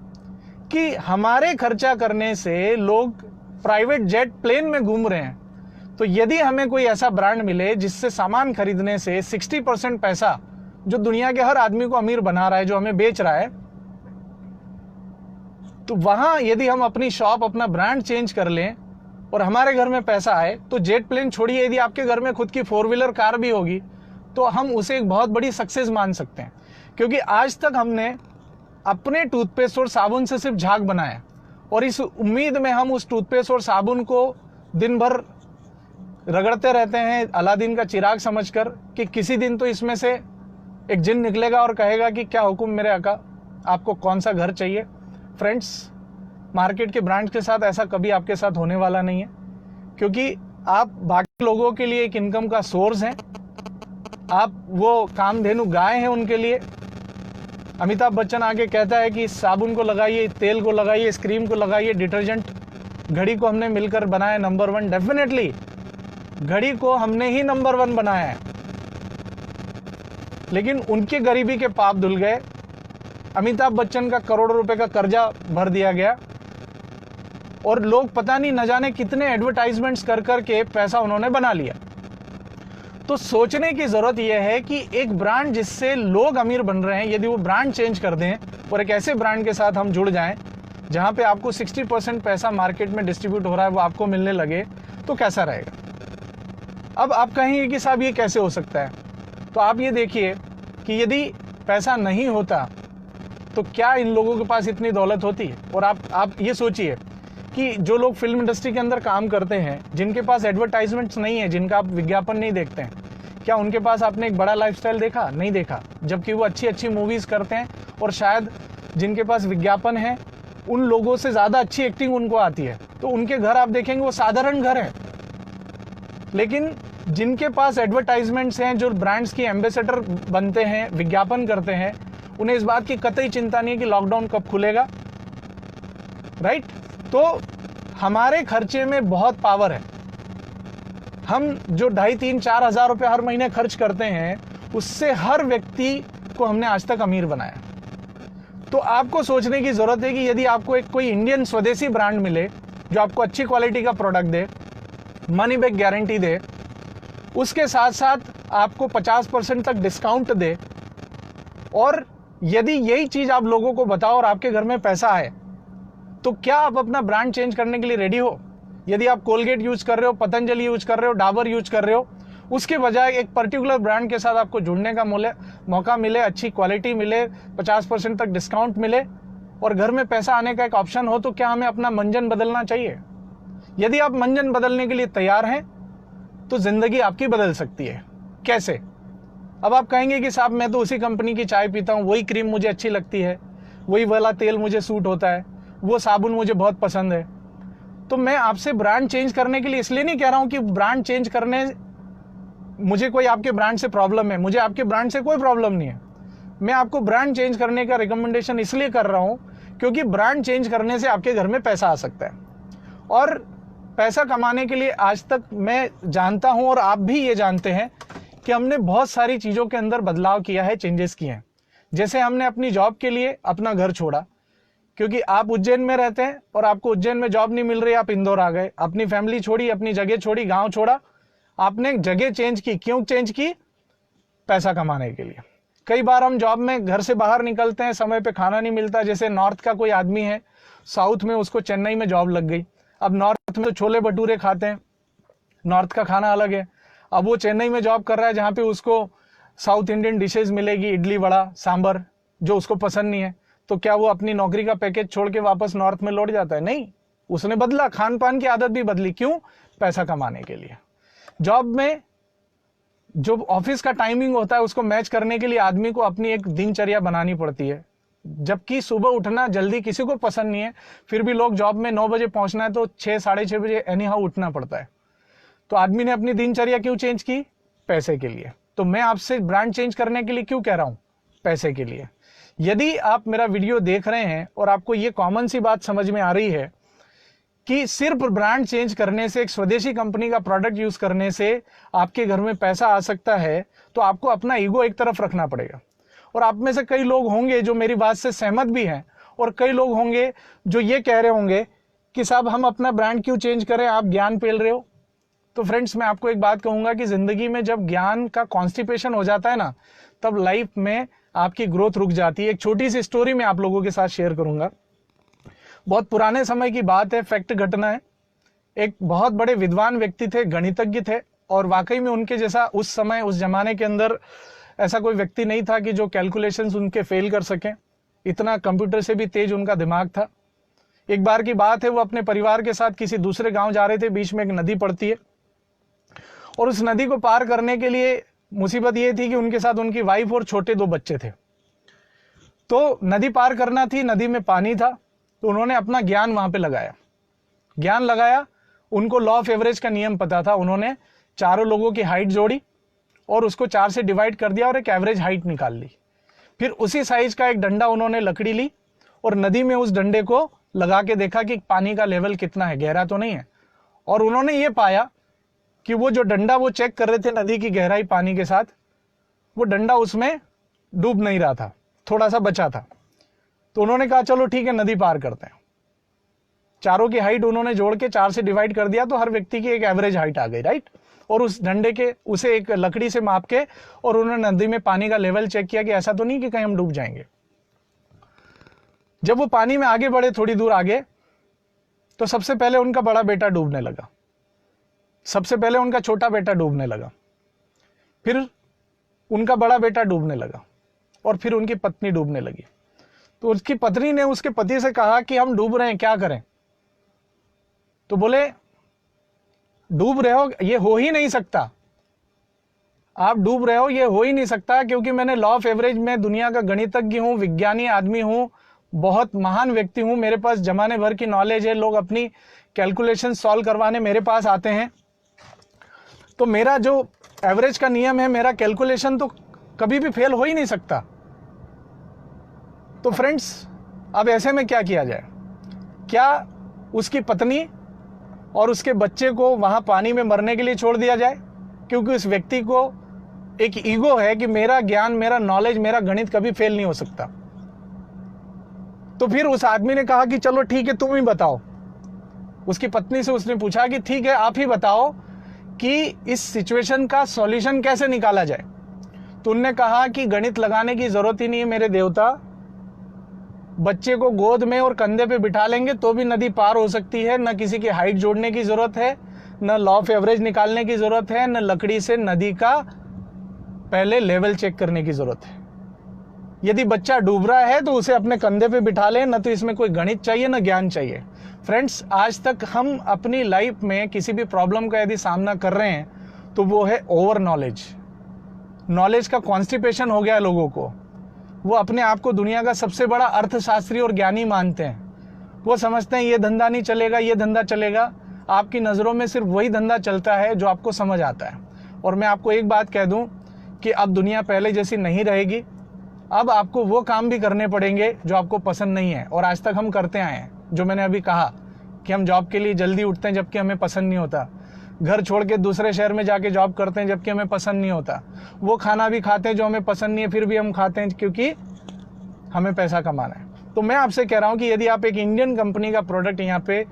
कि हमारे खर्चा करने से लोग प्राइवेट जेट प्लेन में घूम रहे हैं। तो यदि हमें कोई ऐसा ब्रांड मिले जिससे सामान खरीदने से 60% पैसा, जो दुनिया के हर आदमी को अमीर बना रहा है, जो हमें बेच रहा है, तो वहां यदि हम अपनी शॉप, अपना ब्रांड चेंज कर लें और हमारे घर में पैसा आए, तो जेट प्लेन छोड़िए, यदि आपके घर में खुद की 4 व्हीलर कार भी होगी तो हम उसे एक बहुत बड़ी सक्सेस मान सकते हैं। क्योंकि आज तक हमने अपने टूथपेस्ट और साबुन से सिर्फ झाग बनाया, और इस उम्मीद में हम उस टूथपेस्ट और साबुन को दिन भर रगड़ते रहते हैं अलादीन का चिराग समझकर कि किसी दिन तो इसमें से एक जिन निकलेगा और कहेगा कि क्या हुक्म मेरे आका, आपको कौन सा घर चाहिए। फ्रेंड्स, मार्केट के ब्रांड्स के साथ ऐसा कभी आपके साथ होने वाला नहीं है, क्योंकि आप बाकी लोगों के लिए एक इनकम का सोर्स हैं, आप वो कामधेनु गाय हैं उनके लिए। अमिताभ बच्चन आके कहता है कि इस साबुन को लगाइए, तेल को लगाइए, इस क्रीम को लगाइए, डिटर्जेंट, घड़ी को हमने मिलकर बनाया नंबर 1। डेफिनेटली घड़ी को हमने ही नंबर 1 बनाया है, लेकिन उनके गरीबी के पाप धुल गए। अमिताभ बच्चन का करोड़ों रुपए का कर्जा भर दिया गया, और लोग पता नहीं न जाने कितने एडवर्टाइजमेंट्स कर करके पैसा उन्होंने बना लिया। तो सोचने की जरूरत यह है कि एक ब्रांड जिससे लोग अमीर बन रहे हैं, यदि वो ब्रांड चेंज कर दें और एक ऐसे ब्रांड के साथ हम जुड़ जाएं जहां पे आपको 60% पैसा मार्केट में डिस्ट्रीब्यूट हो रहा है वो आपको मिलने लगे, तो कैसा रहेगा। अब आप कहेंगे कि साहब ये कैसे हो सकता है। तो आप ये देखिए कि यदि पैसा नहीं होता तो क्या इन लोगों के पास इतनी दौलत होती है। और आप ये सोचिए कि जो लोग फिल्म इंडस्ट्री के अंदर काम करते हैं, जिनके पास एडवर्टाइजमेंट्स नहीं है, जिनका आप विज्ञापन नहीं देखते हैं, क्या उनके पास आपने एक बड़ा लाइफस्टाइल देखा? नहीं देखा। जबकि वो अच्छी अच्छी मूवीज़ करते हैं और शायद जिनके पास विज्ञापन है उन लोगों से ज़्यादा अच्छी एक्टिंग उनको आती है। तो उनके घर आप देखेंगे वो साधारण घर है, लेकिन जिनके पास एडवर्टाइजमेंट्स हैं, जो ब्रांड्स की एम्बेसडर बनते हैं, विज्ञापन करते हैं, उन्हें इस बात की कतई चिंता नहीं है कि लॉकडाउन कब खुलेगा, राइट। तो हमारे खर्चे में बहुत पावर है। हम जो 2,500-3,000-4 हज़ार रुपये हर महीने खर्च करते हैं, उससे हर व्यक्ति को हमने आज तक अमीर बनाया। तो आपको सोचने की जरूरत है कि यदि आपको एक कोई इंडियन स्वदेशी ब्रांड मिले जो आपको अच्छी क्वालिटी का प्रोडक्ट दे, मनी बैक गारंटी दे, उसके साथ साथ आपको 50% तक डिस्काउंट दे, और यदि यही चीज आप लोगों को बताओ और आपके घर में पैसा है, तो क्या आप अपना ब्रांड चेंज करने के लिए रेडी हो? यदि आप कोलगेट यूज कर रहे हो, पतंजलि यूज कर रहे हो, डाबर यूज कर रहे हो, उसके बजाय एक पर्टिकुलर ब्रांड के साथ आपको जुड़ने का मौका मिले, अच्छी क्वालिटी मिले, 50% तक डिस्काउंट मिले और घर में पैसा आने का एक ऑप्शन हो, तो क्या हमें अपना मंजन बदलना चाहिए? यदि आप मंजन बदलने के लिए तैयार हैं तो जिंदगी आपकी बदल सकती है। कैसे? अब आप कहेंगे कि साहब मैं तो उसी कंपनी की चाय पीता हूँ, वही क्रीम मुझे अच्छी लगती है, वही वाला तेल मुझे सूट होता है, वो साबुन मुझे बहुत पसंद है। तो मैं आपसे ब्रांड चेंज करने के लिए इसलिए नहीं कह रहा हूं कि ब्रांड चेंज करने मुझे कोई आपके ब्रांड से प्रॉब्लम है, मुझे आपके ब्रांड से कोई प्रॉब्लम नहीं है। मैं आपको ब्रांड चेंज करने का रिकमेंडेशन इसलिए कर रहा हूं क्योंकि ब्रांड चेंज करने से आपके घर में पैसा आ सकता है। और पैसा कमाने के लिए आज तक मैं जानता हूं और आप भी ये जानते हैं कि हमने बहुत सारी चीज़ों के अंदर बदलाव किया है, चेंजेस किए हैं। जैसे हमने अपनी जॉब के लिए अपना घर छोड़ा, क्योंकि आप उज्जैन में रहते हैं और आपको उज्जैन में जॉब नहीं मिल रही, आप इंदौर आ गए, अपनी फैमिली छोड़ी, अपनी जगह छोड़ी, गांव छोड़ा, आपने जगह चेंज की। क्यों चेंज की? पैसा कमाने के लिए। कई बार हम जॉब में घर से बाहर निकलते हैं, समय पे खाना नहीं मिलता। जैसे नॉर्थ का कोई आदमी है, साउथ में उसको चेन्नई में जॉब लग गई, अब नॉर्थ में तो छोले भटूरे खाते हैं, नॉर्थ का खाना अलग है। अब वो चेन्नई में जॉब कर रहा है जहाँ पे उसको साउथ इंडियन डिशेज मिलेगी, इडली वड़ा सांभर, जो उसको पसंद नहीं है। तो क्या वो अपनी नौकरी का पैकेज छोड़ के वापस नॉर्थ में लौट जाता है? नहीं, उसने बदला, खान पान की आदत भी बदली। क्यों? पैसा कमाने के लिए। जॉब में जो ऑफिस का टाइमिंग होता है उसको मैच करने के लिए आदमी को अपनी एक दिनचर्या बनानी पड़ती है, जबकि सुबह उठना जल्दी किसी को पसंद नहीं है, फिर भी लोग जॉब में 9 बजे पहुंचना है तो 6-6:30 बजे एनी हाउ उठना पड़ता है। तो आदमी ने अपनी दिनचर्या क्यों चेंज की? पैसे के लिए। तो मैं आपसे ब्रांड चेंज करने के लिए क्यों कह रहा हूं? पैसे के लिए। यदि आप मेरा वीडियो देख रहे हैं और आपको ये कॉमन सी बात समझ में आ रही है कि सिर्फ ब्रांड चेंज करने से, एक स्वदेशी कंपनी का प्रोडक्ट यूज करने से आपके घर में पैसा आ सकता है, तो आपको अपना ईगो एक तरफ रखना पड़ेगा। और आप में से कई लोग होंगे जो मेरी बात से सहमत भी हैं, और कई लोग होंगे जो ये कह रहे होंगे कि साहब हम अपना ब्रांड क्यों चेंज करें, आप ज्ञान पेल रहे हो। तो फ्रेंड्स, मैं आपको एक बात कहूंगा कि जिंदगी में जब ज्ञान का कॉन्स्टिपेशन हो जाता है ना, तब लाइफ में आपकी ग्रोथ रुक जाती है। एक छोटी सी स्टोरी मैं आप लोगों के साथ शेयर करूंगा। बहुत पुराने समय की बात है, फैक्ट घटना है। एक बहुत बड़े विद्वान व्यक्ति थे, गणितज्ञ थे, और वाकई में उनके जैसा उस समय, उस जमाने के अंदर ऐसा कोई व्यक्ति नहीं था कि जो कैलकुलेशंस उनके फेल कर सके। इतना कंप्यूटर से भी तेज उनका दिमाग था। एक बार की बात है, वो अपने परिवार के साथ किसी दूसरे गांव जा रहे थे। बीच में एक नदी पड़ती है और उस नदी को पार करने के लिए मुसीबत ये थी कि उनके साथ उनकी वाइफ और छोटे 2 बच्चे थे। तो नदी पार करना थी, नदी में पानी था, तो उन्होंने अपना ज्ञान वहां पे लगाया। उनको लॉ ऑफ एवरेज का नियम पता था। उन्होंने चारों लोगों की हाइट जोड़ी और उसको 4 से डिवाइड कर दिया और एक एवरेज हाइट निकाल ली। फिर उसी साइज का एक डंडा उन्होंने लकड़ी ली और नदी में उस डंडे को लगा के देखा कि पानी का लेवल कितना है, गहरा तो नहीं है। और उन्होंने ये पाया कि वो जो डंडा वो चेक कर रहे थे नदी की गहराई पानी के साथ, वो डंडा उसमें डूब नहीं रहा था, थोड़ा सा बचा था। तो उन्होंने कहा चलो ठीक है, नदी पार करते हैं। चारों की हाइट उन्होंने जोड़ के 4 से डिवाइड कर दिया, तो हर व्यक्ति की एक एवरेज हाइट आ गई, राइट। और उस डंडे के उसे एक लकड़ी से माप के और उन्होंने नदी में पानी का लेवल चेक किया कि ऐसा तो नहीं कि कहीं हम डूब जाएंगे। जब वो पानी में आगे बढ़े, थोड़ी दूर आगे, तो सबसे पहले उनका बड़ा बेटा डूबने लगा, सबसे पहले उनका छोटा बेटा डूबने लगा, फिर उनका बड़ा बेटा डूबने लगा और फिर उनकी पत्नी डूबने लगी। तो उसकी पत्नी ने उसके पति से कहा कि हम डूब रहे हैं, क्या करें? तो बोले, डूब रहे हो, ये हो ही नहीं सकता, आप डूब रहे हो, ये हो ही नहीं सकता, क्योंकि मैंने लॉ ऑफ एवरेज में दुनिया का गणितज्ञ हूं, विज्ञानी आदमी हूं, बहुत महान व्यक्ति हूं, मेरे पास जमाने भर की नॉलेज है, लोग अपनी कैलकुलेशन सॉल्व करवाने मेरे पास आते हैं, तो मेरा जो एवरेज का नियम है, मेरा कैलकुलेशन तो कभी भी फेल हो ही नहीं सकता। तो फ्रेंड्स, अब ऐसे में क्या किया जाए? क्या उसकी पत्नी और उसके बच्चे को वहां पानी में मरने के लिए छोड़ दिया जाए? क्योंकि उस व्यक्ति को एक ईगो है कि मेरा ज्ञान, मेरा नॉलेज, मेरा गणित कभी फेल नहीं हो सकता। तो फिर उस आदमी ने कहा कि चलो ठीक है, तुम ही बताओ। उसकी पत्नी से उसने पूछा कि ठीक है, आप ही बताओ कि इस सिचुएशन का सॉल्यूशन कैसे निकाला जाए। तो उन्होंने कहा कि गणित लगाने की जरूरत ही नहीं है मेरे देवता, बच्चे को गोद में और कंधे पे बिठा लेंगे तो भी नदी पार हो सकती है। न किसी की हाइट जोड़ने की जरूरत है, न लॉ ऑफ एवरेज निकालने की जरूरत है, न लकड़ी से नदी का पहले लेवल चेक करने की जरूरत है। यदि बच्चा डूब रहा है तो उसे अपने कंधे पे बिठा लें, न तो इसमें कोई गणित चाहिए, न ज्ञान चाहिए। फ्रेंड्स, आज तक हम अपनी लाइफ में किसी भी प्रॉब्लम का यदि सामना कर रहे हैं तो वो है ओवर नॉलेज। नॉलेज का कॉन्स्टिपेशन हो गया है लोगों को। वो अपने आप को दुनिया का सबसे बड़ा अर्थशास्त्री और ज्ञानी मानते हैं। वो समझते हैं ये धंधा नहीं चलेगा, ये धंधा चलेगा। आपकी नज़रों में सिर्फ वही धंधा चलता है जो आपको समझ आता है। और मैं आपको एक बात कह दूं कि अब दुनिया पहले जैसी नहीं रहेगी। अब आपको वो काम भी करने पड़ेंगे जो आपको पसंद नहीं है, और आज तक हम करते आए हैं। जो मैंने अभी कहा कि हम जॉब के लिए जल्दी उठते हैं जबकि हमें पसंद नहीं होता, घर छोड़ के दूसरे शहर में जाके जॉब करते हैं जबकि हमें पसंद नहीं होता, वो खाना भी खाते हैं जो हमें पसंद नहीं है फिर भी हम खाते हैं क्योंकि हमें पैसा कमाना है। तो मैं आपसे कह रहा हूं कि यदि आप एक इंडियन कंपनी का प्रोडक्ट यहाँ पे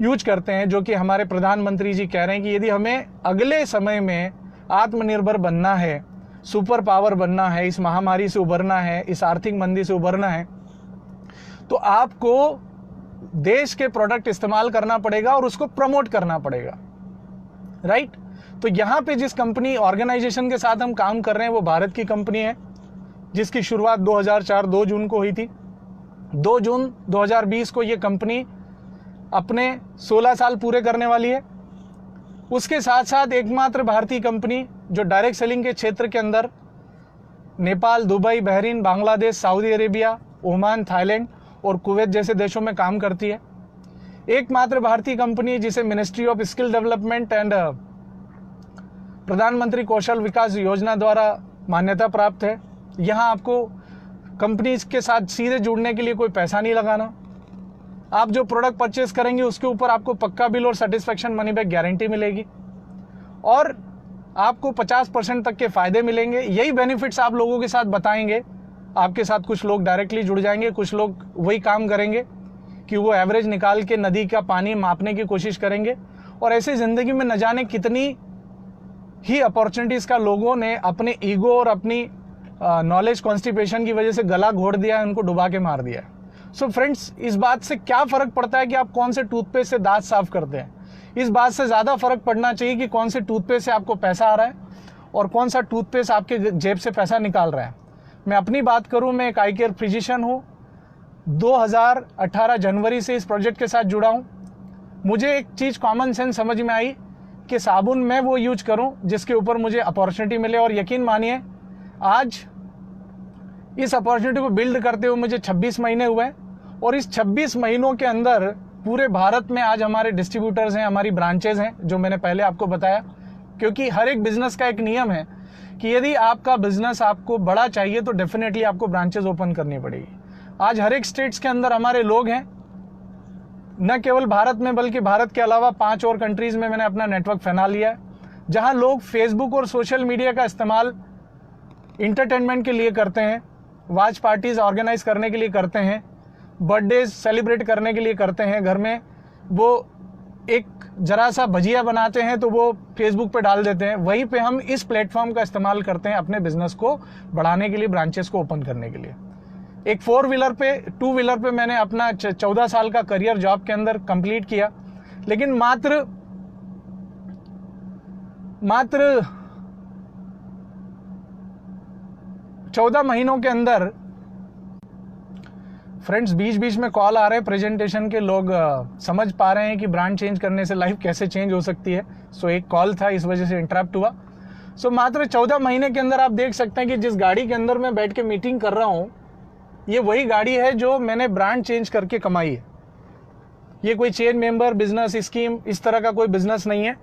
यूज करते हैं, जो कि हमारे प्रधानमंत्री जी कह रहे हैं कि यदि हमें अगले समय में आत्मनिर्भर बनना है, सुपर पावर बनना है, इस महामारी से उभरना है, इस आर्थिक मंदी से उभरना है, तो आपको देश के प्रोडक्ट इस्तेमाल करना पड़ेगा और उसको प्रमोट करना पड़ेगा, राइट? तो यहाँ पे जिस कंपनी ऑर्गेनाइजेशन के साथ हम काम कर रहे हैं वो भारत की कंपनी है, जिसकी शुरुआत 2004 2 जून को हुई थी। 2 जून 2020 को ये कंपनी अपने 16 साल पूरे करने वाली है। उसके साथ साथ एकमात्र भारतीय कंपनी जो डायरेक्ट सेलिंग के क्षेत्र के अंदर Nepal, Dubai, Bahrain, Bangladesh, Saudi Arabia, Oman, Thailand और कुवैत जैसे देशों में काम करती है। एकमात्र भारतीय कंपनी जिसे ministry of skill development and प्रधानमंत्री कौशल विकास योजना द्वारा मान्यता प्राप्त है। यहाँ आपको कंपनीज के साथ सीधे जुड़ने के लिए कोई पैसा नहीं लगाना। आप जो प्रोडक्ट परचेस करेंगे उसके ऊपर आपको पक्का बिल और सेटिस्फैक्शन मनी बैक गारंटी मिलेगी और आपको 50% तक के फायदे मिलेंगे। यही बेनिफिट्स आप लोगों के साथ बताएंगे। आपके साथ कुछ लोग डायरेक्टली जुड़ जाएंगे, कुछ लोग वही काम करेंगे कि वो एवरेज निकाल के नदी का पानी मापने की कोशिश करेंगे। और ऐसे ज़िंदगी में न जाने कितनी ही अपॉर्चुनिटीज़ का लोगों ने अपने ईगो और अपनी नॉलेज कॉन्स्टिपेशन की वजह से गला घोट दिया है, उनको डुबा के मार दिया है। सो फ्रेंड्स, इस बात से क्या फ़र्क पड़ता है कि आप कौन से टूथपेस्ट से दांत साफ करते हैं? इस बात से ज़्यादा फ़र्क पड़ना चाहिए कि कौन से टूथपेस्ट से आपको पैसा आ रहा है और कौन सा टूथपेस्ट आपके जेब से पैसा निकाल रहा है। मैं अपनी बात करूं, मैं एक आई केयर फिजिशियन हूं। 2018 जनवरी से इस प्रोजेक्ट के साथ जुड़ा हूं। मुझे एक चीज़ कॉमन सेंस समझ में आई कि साबुन मैं वो यूज करूं जिसके ऊपर मुझे अपॉर्चुनिटी मिले। और यकीन मानिए, आज इस अपॉर्चुनिटी को बिल्ड करते हुए मुझे 26 महीने हुए और इस 26 महीनों के अंदर पूरे भारत में आज हमारे डिस्ट्रीब्यूटर्स हैं, हमारी ब्रांचेज हैं, जो मैंने पहले आपको बताया। क्योंकि हर एक बिजनेस का एक नियम है कि यदि आपका बिजनेस आपको बड़ा चाहिए तो डेफिनेटली आपको ब्रांचेज ओपन करनी पड़ेगी। आज हर एक स्टेट्स के अंदर हमारे लोग हैं, न केवल भारत में बल्कि भारत के अलावा 5 और कंट्रीज में मैंने अपना नेटवर्क फैला लिया है, जहां लोग फेसबुक और सोशल मीडिया का इस्तेमाल इंटरटेनमेंट के लिए करते हैं, वॉच पार्टीज ऑर्गेनाइज करने के लिए करते हैं, बर्थडेज सेलिब्रेट करने के लिए करते हैं। घर में वो एक जरा सा भजिया बनाते हैं तो वो फेसबुक पे डाल देते हैं। वहीं पे हम इस प्लेटफॉर्म का इस्तेमाल करते हैं अपने बिजनेस को बढ़ाने के लिए, ब्रांचेस को ओपन करने के लिए। एक 4 व्हीलर पे 2 व्हीलर पे मैंने अपना 14 साल का करियर जॉब के अंदर कंप्लीट किया, लेकिन मात्र 5 14 महीनों के अंदर फ्रेंड्स, बीच बीच में कॉल आ रहे हैं प्रेजेंटेशन के, लोग समझ पा रहे हैं कि ब्रांड चेंज करने से लाइफ कैसे चेंज हो सकती है। सो एक कॉल था, इस वजह से इंटरप्ट हुआ। सो मात्र 14 महीने के अंदर आप देख सकते हैं कि जिस गाड़ी के अंदर मैं बैठ के मीटिंग कर रहा हूं, ये वही गाड़ी है जो मैंने ब्रांड चेंज करके कमाई है। ये कोई चेन मेंबर बिजनेस स्कीम इस तरह का कोई बिजनेस नहीं है।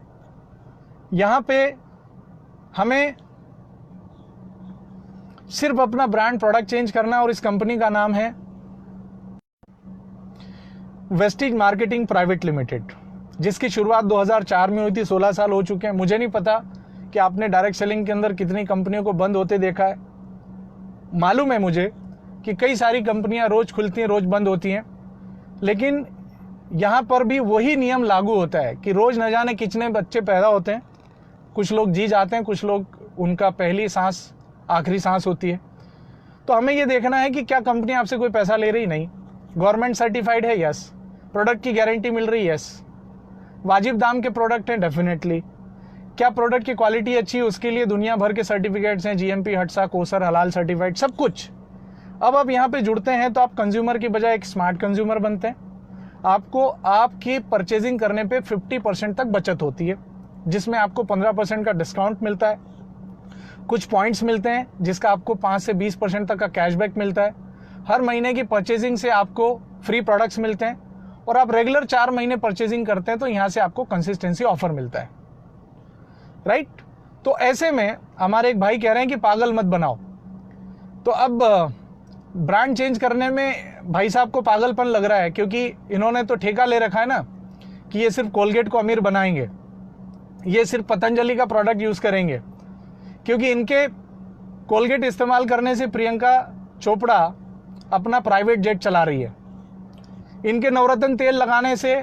यहां पे हमें सिर्फ अपना ब्रांड प्रोडक्ट चेंज करना, और इस कंपनी का नाम है वेस्टिज मार्केटिंग प्राइवेट लिमिटेड, जिसकी शुरुआत 2004 में हुई थी। 16 साल हो चुके हैं। मुझे नहीं पता कि आपने डायरेक्ट सेलिंग के अंदर कितनी कंपनियों को बंद होते देखा है। मालूम है मुझे कि कई सारी कंपनियां रोज खुलती हैं, रोज बंद होती हैं, लेकिन यहां पर भी वही नियम लागू होता है कि रोज न जाने कितने बच्चे पैदा होते हैं। कुछ लोग जी जाते हैं, कुछ लोग उनका पहली सांस आखिरी सांस होती है। तो हमें यह देखना है कि क्या कंपनी आपसे कोई पैसा ले रही? नहीं। गवर्नमेंट सर्टिफाइड है? यस। प्रोडक्ट की गारंटी मिल रही है? यस। वाजिब दाम के प्रोडक्ट हैं? डेफिनेटली। क्या प्रोडक्ट की क्वालिटी अच्छी है? उसके लिए दुनिया भर के सर्टिफिकेट्स हैं, जीएमपी, हटसा, कोसर, हलाल सर्टिफाइड, सब कुछ। अब आप यहाँ पे जुड़ते हैं तो आप कंज्यूमर की बजाय एक स्मार्ट कंज्यूमर बनते हैं। आपको आपकी परचेजिंग करने पे 50% तक बचत होती है, जिसमें आपको 15% का डिस्काउंट मिलता है। कुछ पॉइंट्स मिलते हैं जिसका आपको 5 से 20% तक का कैशबैक मिलता है। हर महीने की परचेजिंग से आपको फ्री प्रोडक्ट्स मिलते हैं, और आप रेगुलर 4 महीने परचेजिंग करते हैं तो यहां से आपको कंसिस्टेंसी ऑफर मिलता है, राइट। तो ऐसे में हमारे एक भाई कह रहे हैं कि पागल मत बनाओ। तो अब ब्रांड चेंज करने में भाई साहब को पागलपन लग रहा है, क्योंकि इन्होंने तो ठेका ले रखा है ना कि ये सिर्फ कोलगेट को अमीर बनाएंगे, ये सिर्फ पतंजलि का प्रोडक्ट यूज करेंगे, क्योंकि इनके कोलगेट इस्तेमाल करने से प्रियंका चोपड़ा अपना प्राइवेट जेट चला रही है। इनके नवरत्न तेल लगाने से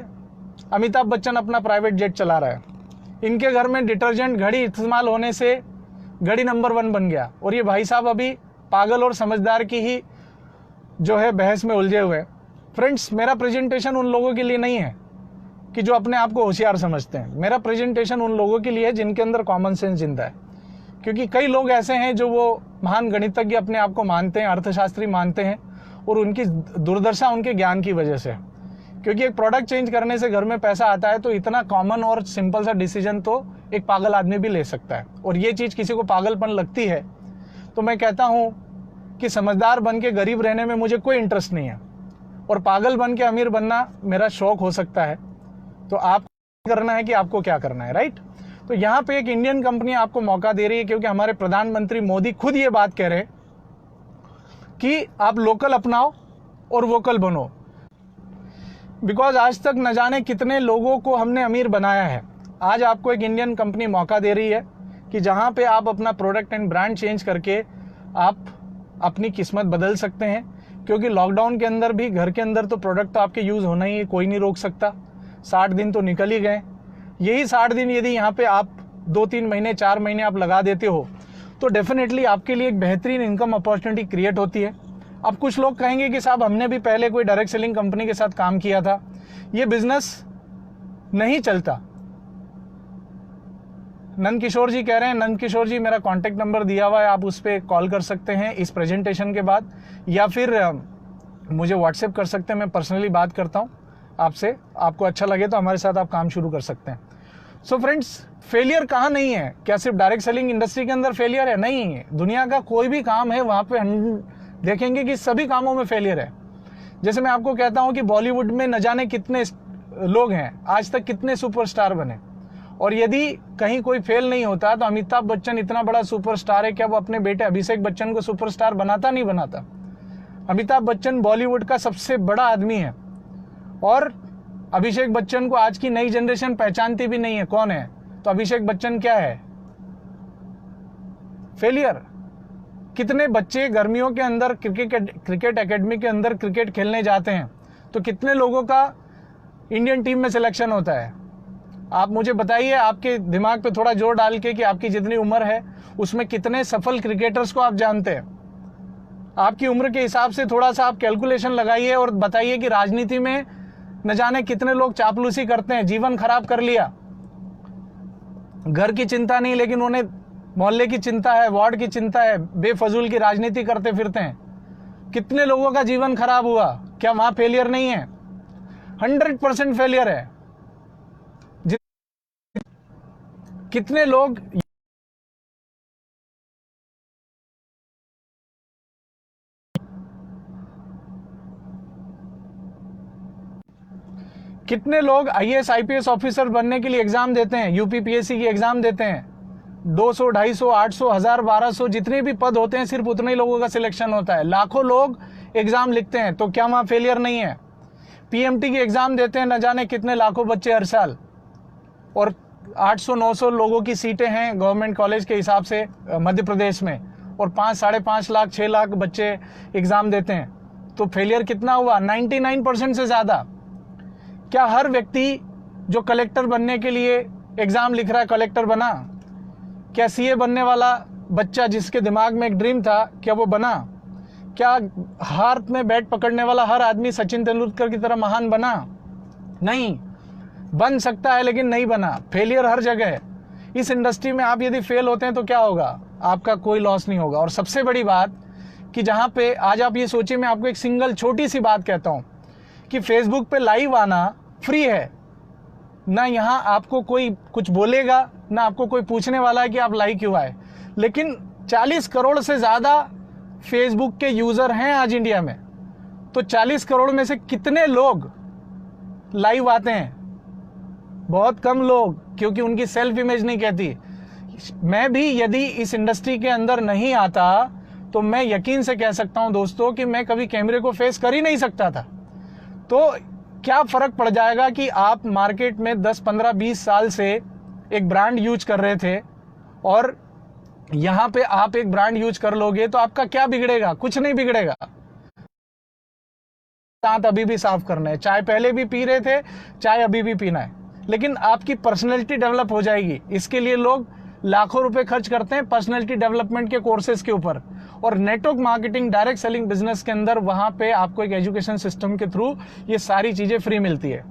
अमिताभ बच्चन अपना प्राइवेट जेट चला रहा है। इनके घर में डिटर्जेंट घड़ी इस्तेमाल होने से घड़ी नंबर 1 बन गया। और ये भाई साहब अभी पागल और समझदार की ही जो है बहस में उलझे हुए। फ्रेंड्स, मेरा प्रेजेंटेशन उन लोगों के लिए नहीं है कि जो अपने आप को होशियार समझते हैं। मेरा प्रेजेंटेशन उन लोगों के लिए है जिनके अंदर कॉमन सेंस जिंदा है, क्योंकि कई लोग ऐसे हैं जो वो महान गणितज्ञ अपने आप को मानते हैं, अर्थशास्त्री मानते हैं, और उनकी दुर्दशा उनके ज्ञान की वजह से। क्योंकि एक प्रोडक्ट चेंज करने से घर में पैसा आता है, तो इतना कॉमन और सिंपल सा डिसीजन तो एक पागल आदमी भी ले सकता है। और ये चीज किसी को पागलपन लगती है तो मैं कहता हूं कि समझदार बन के गरीब रहने में मुझे कोई इंटरेस्ट नहीं है, और पागल बन के अमीर बनना मेरा शौक हो सकता है। तो आप करना है कि आपको क्या करना है, राइट। तो यहाँ पे एक इंडियन कंपनी आपको मौका दे रही है, क्योंकि हमारे प्रधानमंत्री मोदी खुद ये बात कह रहे हैं कि आप लोकल अपनाओ और वोकल बनो। बिकॉज आज तक न जाने कितने लोगों को हमने अमीर बनाया है। आज आपको एक इंडियन कंपनी मौका दे रही है कि जहां पे आप अपना प्रोडक्ट एंड ब्रांड चेंज करके आप अपनी किस्मत बदल सकते हैं। क्योंकि लॉकडाउन के अंदर भी घर के अंदर तो प्रोडक्ट तो आपके यूज होना ही है, कोई नहीं रोक सकता। 60 दिन तो निकल ही गए। यही 60 दिन यदि यहाँ पे आप 2-3 महीने 4 महीने आप लगा देते हो तो डेफिनेटली आपके लिए एक बेहतरीन इनकम अपॉर्चुनिटी क्रिएट होती है। अब कुछ लोग कहेंगे कि साहब हमने भी पहले कोई डायरेक्ट सेलिंग कंपनी के साथ काम किया था, ये बिजनेस नहीं चलता। नंद किशोर जी कह रहे हैं, नंद किशोर जी मेरा कॉन्टेक्ट नंबर दिया हुआ है, आप उस पर कॉल कर सकते हैं इस प्रेजेंटेशन के बाद, या फिर मुझे व्हाट्सएप कर सकते हैं, मैं पर्सनली बात करता हूं आपसे। आपको अच्छा लगे तो हमारे साथ आप काम शुरू कर सकते हैं। सो फ्रेंड्स, फेलियर कहाँ नहीं है? क्या सिर्फ डायरेक्ट सेलिंग इंडस्ट्री के अंदर फेलियर है? नहीं, दुनिया का कोई भी काम है वहां पे देखेंगे कि सभी कामों में फेलियर है। जैसे मैं आपको कहता हूं कि बॉलीवुड में न जाने कितने लोग हैं, आज तक कितने सुपरस्टार बने, और यदि कहीं कोई फेल नहीं होता तो अमिताभ बच्चन इतना बड़ा सुपरस्टार है, क्या वो अपने बेटे अभिषेक बच्चन को सुपरस्टार बनाता? नहीं बनाता। अमिताभ बच्चन बॉलीवुड का सबसे बड़ा आदमी है, और अभिषेक बच्चन को आज की नई जनरेशन पहचानती भी नहीं है कौन है। तो अभिषेक बच्चन क्या है? फेलियर। कितने बच्चे गर्मियों के अंदर क्रिकेट एकेडमी के अंदर क्रिकेट खेलने जाते हैं, तो कितने लोगों का इंडियन टीम में सिलेक्शन होता है? आप मुझे बताइए, आपके दिमाग पे थोड़ा जोर डाल के कि आपकी जितनी उम्र है उसमें कितने सफल क्रिकेटर्स को आप जानते हैं। आपकी उम्र के हिसाब से थोड़ा सा आप कैलकुलेशन लगाइए और बताइए कि राजनीति में न जाने कितने लोग चापलूसी करते हैं, जीवन खराब कर लिया, घर की चिंता नहीं लेकिन उन्हें मोहल्ले की चिंता है, वार्ड की चिंता है, बेफजूल की राजनीति करते फिरते हैं। कितने लोगों का जीवन खराब हुआ, क्या वहां फेलियर नहीं है? 100% फेलियर है। कितने लोग आईएएस आईपीएस ऑफिसर बनने के लिए एग्जाम देते हैं, यूपीपीएससी की एग्जाम देते हैं, 200, 250, 800, 1000, 1200 जितने भी पद होते हैं, सिर्फ उतने ही लोगों का सिलेक्शन होता है। लाखों लोग एग्जाम लिखते हैं, तो क्या वहां फेलियर नहीं है? पीएमटी की एग्जाम देते हैं न जाने कितने लाखों बच्चे हर साल, और 800, 900 लोगों की सीटें हैं गवर्नमेंट कॉलेज के हिसाब से मध्य प्रदेश में, और 5, 5.5 लाख, 6 लाख बच्चे एग्जाम देते हैं, तो फेलियर कितना हुआ? 99% से ज्यादा। क्या हर व्यक्ति जो कलेक्टर बनने के लिए एग्जाम लिख रहा है कलेक्टर बना? क्या सीए बनने वाला बच्चा जिसके दिमाग में एक ड्रीम था, क्या वो बना? क्या हाथ में बैट पकड़ने वाला हर आदमी सचिन तेंदुलकर की तरह महान बना? नहीं। बन सकता है लेकिन नहीं बना। फेलियर हर जगह है। इस इंडस्ट्री में आप यदि फेल होते हैं तो क्या होगा? आपका कोई लॉस नहीं होगा। और सबसे बड़ी बात कि जहां पे आज आप ये सोचिए, मैं आपको एक सिंगल छोटी सी बात कहता हूं कि फेसबुक पे लाइव आना फ्री है। ना यहाँ आपको कोई कुछ बोलेगा, ना आपको कोई पूछने वाला है कि आप लाइव क्यों आए। लेकिन 40 करोड़ से ज्यादा फेसबुक के यूजर हैं आज इंडिया में, तो 40 करोड़ में से कितने लोग लाइव आते हैं? बहुत कम लोग, क्योंकि उनकी सेल्फ इमेज नहीं कहती। मैं भी यदि इस इंडस्ट्री के अंदर नहीं आता तो मैं यकीन से कह सकता हूं दोस्तों कि मैं कभी कैमरे को फेस कर ही नहीं सकता था। तो क्या फर्क पड़ जाएगा कि आप मार्केट में 10, 15, 20 साल से एक ब्रांड यूज कर रहे थे और यहां पे आप एक ब्रांड यूज कर लोगे तो आपका क्या बिगड़ेगा? कुछ नहीं बिगड़ेगा। दांत अभी भी साफ करना है, चाय पहले भी पी रहे थे, चाय अभी भी पीना है, लेकिन आपकी पर्सनैलिटी डेवलप हो जाएगी। इसके लिए लोग लाखों रुपए खर्च करते हैं पर्सनैलिटी डेवलपमेंट के कोर्सेज के ऊपर। और network marketing, direct selling business के अंदर वहां पे आपको एक एजुकेशन सिस्टम के थ्रू ये सारी चीजें फ्री मिलती है।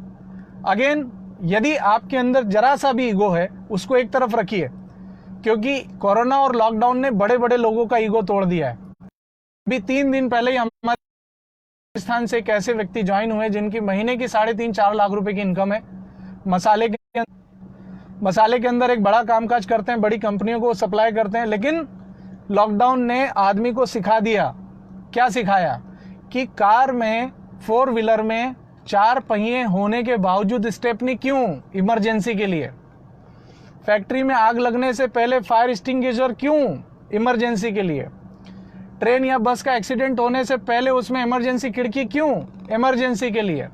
अगेन, यदि आपके अंदर जरा सा भी ईगो है उसको एक तरफ रखिए, क्योंकि कोरोना और लॉकडाउन ने बड़े बड़े लोगों का ईगो तोड़ दिया है। अभी 3 दिन पहले ही हमारे राजस्थान से एक ऐसे व्यक्ति ज्वाइन हुए जिनकी महीने की 3.5-4 लाख रुपए की इनकम है। मसाले के अंदर एक बड़ा कामकाज करते हैं, बड़ी कंपनियों को सप्लाई करते हैं। लेकिन लॉकडाउन ने आदमी को सिखा दिया, क्या सिखाया? कि कार में, 4 व्हीलर में 4 पहिए होने के बावजूद स्टेपनी क्यों? इमरजेंसी के लिए। फैक्ट्री में आग लगने से पहले फायर एक्सटिंग्विशर क्यों? इमरजेंसी के लिए। ट्रेन या बस का एक्सीडेंट होने से पहले उसमें इमरजेंसी खिड़की क्यों? इमरजेंसी के लिए,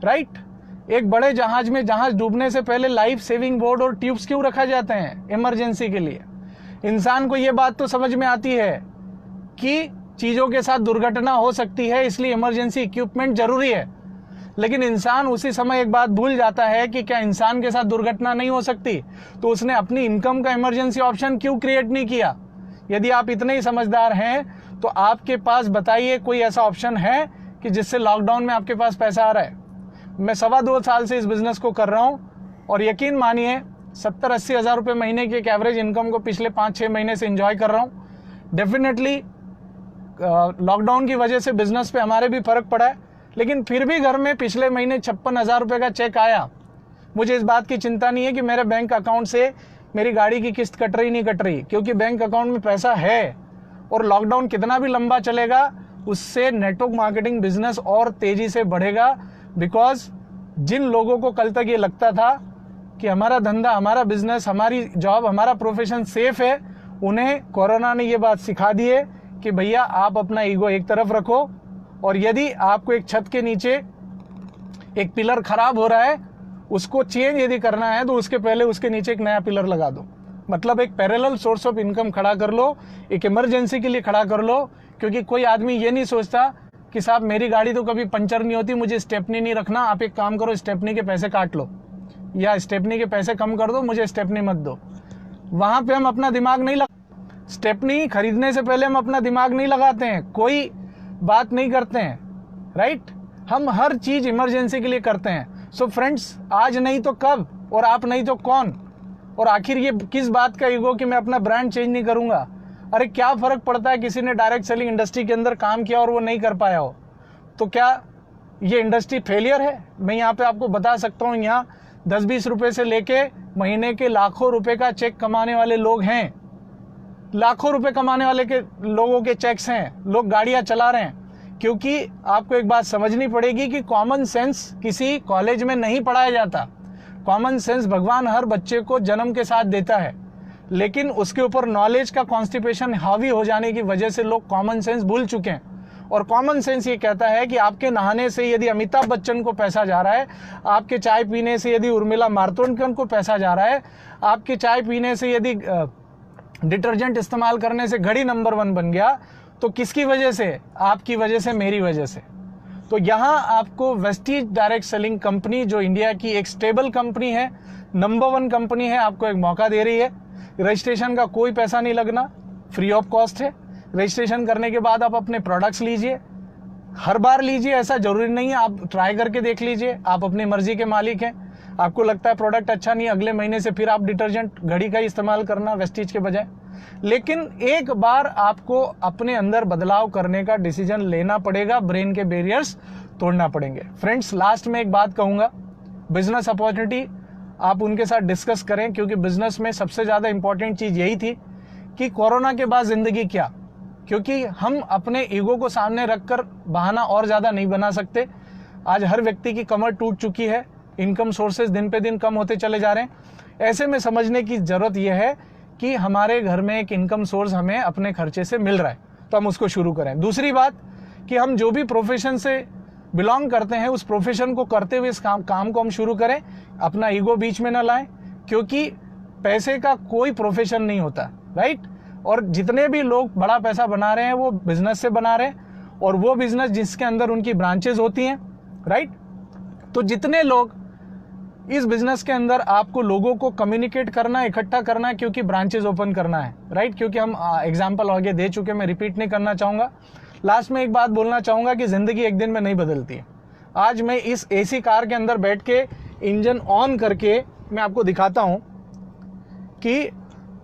राइट? एक बड़े जहाज में जहाज डूबने से पहले लाइफ सेविंग बोर्ड और ट्यूब्स क्यों रखा जाते हैं? इमरजेंसी के लिए। इंसान को यह बात तो समझ में आती है कि चीजों के साथ दुर्घटना हो सकती है, इसलिए इमरजेंसी इक्विपमेंट जरूरी है। लेकिन इंसान उसी समय एक बात भूल जाता है कि क्या इंसान के साथ दुर्घटना नहीं हो सकती? तो उसने अपनी इनकम का इमरजेंसी ऑप्शन क्यों क्रिएट नहीं किया? यदि आप इतने ही समझदार हैं तो आपके पास बताइए कोई ऐसा ऑप्शन है कि जिससे लॉकडाउन में आपके पास पैसा आ रहा है? मैं 2.25 साल से इस बिजनेस को कर रहा हूं और यकीन मानिए 70-80 हज़ार रुपये महीने की एक एवरेज इनकम को पिछले 5-6 महीने से एंजॉय कर रहा हूं। डेफिनेटली लॉकडाउन की वजह से बिजनेस पे हमारे भी फर्क पड़ा है, लेकिन फिर भी घर में पिछले महीने 56,000 रुपये का चेक आया। मुझे इस बात की चिंता नहीं है कि मेरे बैंक अकाउंट से मेरी गाड़ी की किस्त कट रही नहीं कट रही, क्योंकि बैंक अकाउंट में पैसा है। और लॉकडाउन कितना भी लंबा चलेगा उससे नेटवर्क मार्केटिंग बिजनेस और तेजी से बढ़ेगा। बिकॉज जिन लोगों को कल तक ये लगता था कि हमारा धंधा, हमारा बिजनेस, हमारी जॉब, हमारा प्रोफेशन सेफ है, उन्हें कोरोना ने ये बात सिखा दी है कि भैया आप अपना ईगो एक तरफ रखो, और यदि आपको एक छत के नीचे एक पिलर खराब हो रहा है, उसको चेंज यदि करना है तो उसके पहले उसके नीचे एक नया पिलर लगा दो। मतलब एक पैरेलल सोर्स ऑफ इनकम खड़ा कर लो, एक इमरजेंसी के लिए खड़ा कर लो। क्योंकि कोई आदमी ये नहीं सोचता कि साहब मेरी गाड़ी तो कभी पंचर नहीं होती, मुझे स्टेपनी नहीं रखना, आप एक काम करो स्टेपनी के पैसे काट लो या स्टेपनी के पैसे कम कर दो, मुझे स्टेपनी मत दो। वहां पे हम अपना दिमाग नहीं स्टेपनी खरीदने से पहले हम अपना दिमाग नहीं लगाते हैं, कोई बात नहीं करते हैं, राइट? हम हर चीज इमरजेंसी के लिए करते हैं। सो फ्रेंड्स, आज नहीं तो कब और आप नहीं तो कौन? और आखिर ये किस बात का ईगो कि मैं अपना ब्रांड चेंज नहीं करूंगा? अरे क्या फर्क पड़ता है किसी ने डायरेक्ट सेलिंग इंडस्ट्री के अंदर काम किया और वो नहीं कर पाया हो? तो क्या ये इंडस्ट्री फेलियर है? मैं यहाँ पे आपको बता सकता हूँ, यहाँ 10-20 रुपए से लेके महीने के लाखों रुपए का चेक कमाने वाले लोग हैं। लाखों रुपए कमाने वाले के लोगों के चेक्स हैं, लोग गाड़ियां चला रहे हैं। क्योंकि आपको एक बात समझनी पड़ेगी कि कॉमन सेंस किसी कॉलेज में नहीं पढ़ाया जाता। कॉमन सेंस भगवान हर बच्चे को जन्म के साथ देता है, लेकिन उसके ऊपर नॉलेज का कॉन्स्टिपेशन हावी हो जाने की वजह से लोग कॉमन सेंस भूल चुके हैं। और कॉमन सेंस ये कहता है कि आपके नहाने से यदि अमिताभ बच्चन को पैसा जा रहा है, आपके चाय पीने से यदि उर्मिला मातोंडकर को पैसा जा रहा है, आपके चाय पीने से यदि डिटर्जेंट इस्तेमाल करने से घड़ी नंबर 1 बन गया, तो किसकी वजह से? आपकी वजह से, मेरी वजह से। तो यहाँ आपको वेस्टीज डायरेक्ट सेलिंग कंपनी, जो इंडिया की एक स्टेबल कंपनी है, नंबर 1 कंपनी है, आपको एक मौका दे रही है। रजिस्ट्रेशन का कोई पैसा नहीं लगना, फ्री ऑफ कॉस्ट है। रजिस्ट्रेशन करने के बाद आप अपने प्रोडक्ट्स लीजिए, हर बार लीजिए, ऐसा जरूरी नहीं है, आप ट्राई करके देख लीजिए, आप अपनी मर्जी के मालिक हैं। आपको लगता है प्रोडक्ट अच्छा नहीं, अगले महीने से फिर आप डिटर्जेंट घड़ी का इस्तेमाल करना वेस्टीज के बजाय। लेकिन एक बार आपको अपने अंदर बदलाव करने का डिसीजन लेना पड़ेगा, ब्रेन के बैरियर्स तोड़ना पड़ेंगे। फ्रेंड्स, लास्ट में एक बात कहूंगा, बिजनेस अपॉर्चुनिटी आप उनके साथ डिस्कस करें, क्योंकि बिजनेस में सबसे ज्यादा इंपॉर्टेंट चीज यही थी कि कोरोना के बाद जिंदगी क्या। क्योंकि हम अपने ईगो को सामने रखकर बहाना और ज्यादा नहीं बना सकते। आज हर व्यक्ति की कमर टूट चुकी है, इनकम सोर्सेज दिन पे दिन कम होते चले जा रहे हैं। ऐसे में समझने की जरूरत यह है कि हमारे घर में एक इनकम सोर्स हमें अपने खर्चे से मिल रहा है, तो हम उसको शुरू करें। दूसरी बात कि हम जो भी प्रोफेशन से बिलोंग करते हैं, उस प्रोफेशन को करते हुए इस काम को हम शुरू करें, अपना ईगो बीच में न लाएं, क्योंकि पैसे का कोई प्रोफेशन नहीं होता, राइट। और जितने भी लोग बड़ा पैसा बना रहे हैं वो बिजनेस से बना रहे हैं, और वो बिजनेस जिसके अंदर उनकी ब्रांचेज होती हैं, राइट। तो जितने लोग इस बिजनेस के अंदर, आपको लोगों को कम्युनिकेट करना, इकट्ठा करना है, क्योंकि ब्रांचेज ओपन करना है, राइट। क्योंकि हम एग्जांपल आगे दे चुके, मैं रिपीट नहीं करना चाहूंगा। लास्ट में एक बात बोलना चाहूंगा कि जिंदगी एक दिन में नहीं बदलती है। आज मैं इस एसी कार के अंदर बैठ के इंजन ऑन करके मैं आपको दिखाता हूं कि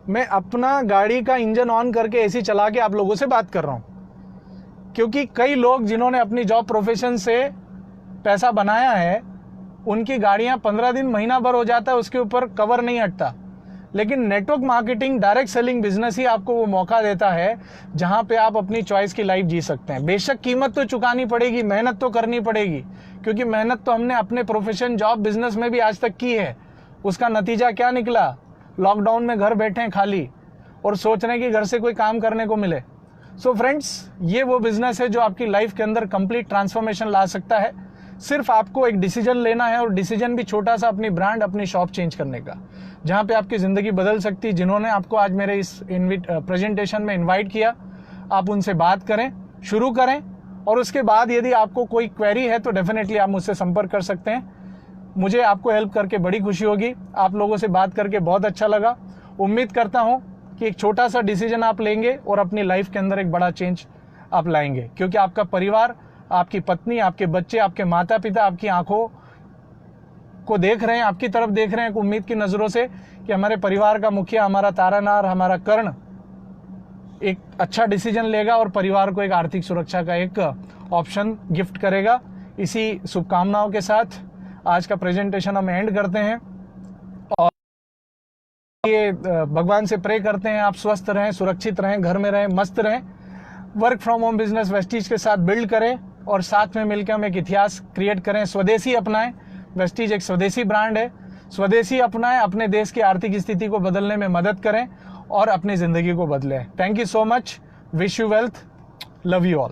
मैं अपना गाड़ी का इंजन ऑन करके एसी चला के आप लोगों से बात कर रहा हूं। क्योंकि कई लोग जिन्होंने अपनी जॉब प्रोफेशन से पैसा बनाया है, उनकी गाड़ियां 15 दिन, महीना भर हो जाता है, उसके ऊपर कवर नहीं हटता। लेकिन network marketing, direct selling business ही आपको वो मौका देता है जहां पे आप अपनी चॉइस की लाइफ जी सकते हैं। बेशक कीमत तो चुकानी पड़ेगी, मेहनत तो करनी पड़ेगी, क्योंकि मेहनत तो हमने अपने प्रोफेशन, जॉब, बिजनेस में भी आज तक की है। उसका नतीजा क्या निकला? लॉकडाउन में घर बैठे खाली और सोच रहे हैं कि घर से कोई काम करने को मिले। सो फ्रेंड्स, ये वो बिजनेस है जो आपकी लाइफ के अंदर कंप्लीट ट्रांसफॉर्मेशन ला सकता है। सिर्फ आपको एक डिसीजन लेना है, और डिसीजन भी छोटा सा, अपनी ब्रांड, अपनी शॉप चेंज करने का, जहां पे आपकी जिंदगी बदल सकती है। जिन्होंने आपको आज मेरे इस प्रेजेंटेशन में इनवाइट किया, आप उनसे बात करें, शुरू करें, और उसके बाद यदि आपको कोई क्वेरी है तो डेफिनेटली आप मुझसे संपर्क कर सकते हैं। मुझे आपको हेल्प करके बड़ी खुशी होगी। आप लोगों से बात करके बहुत अच्छा लगा। उम्मीद करता हूं कि एक छोटा सा डिसीजन आप लेंगे और अपनी लाइफ के अंदर एक बड़ा चेंज आप लाएंगे, क्योंकि आपका परिवार, आपकी पत्नी, आपके बच्चे, आपके माता पिता आपकी आंखों को देख रहे हैं, आपकी तरफ देख रहे हैं उम्मीद की नजरों से कि हमारे परिवार का मुखिया, हमारा तारानार, हमारा कर्ण एक अच्छा डिसीजन लेगा और परिवार को एक आर्थिक सुरक्षा का एक ऑप्शन गिफ्ट करेगा। इसी शुभकामनाओं के साथ आज का प्रेजेंटेशन हम एंड करते हैं, और ये भगवान से प्रे करते हैं आप स्वस्थ रहें, सुरक्षित रहें, घर में रहें, मस्त रहें। Work from home business Vestige के साथ बिल्ड करें, और साथ में मिलकर हम एक इतिहास क्रिएट करें। स्वदेशी अपनाएं, वेस्टीज एक स्वदेशी ब्रांड है। स्वदेशी अपनाएं, अपने देश की आर्थिक स्थिति को बदलने में मदद करें और अपनी जिंदगी को बदलें। Thank you so much. Wish you wealth, love you all.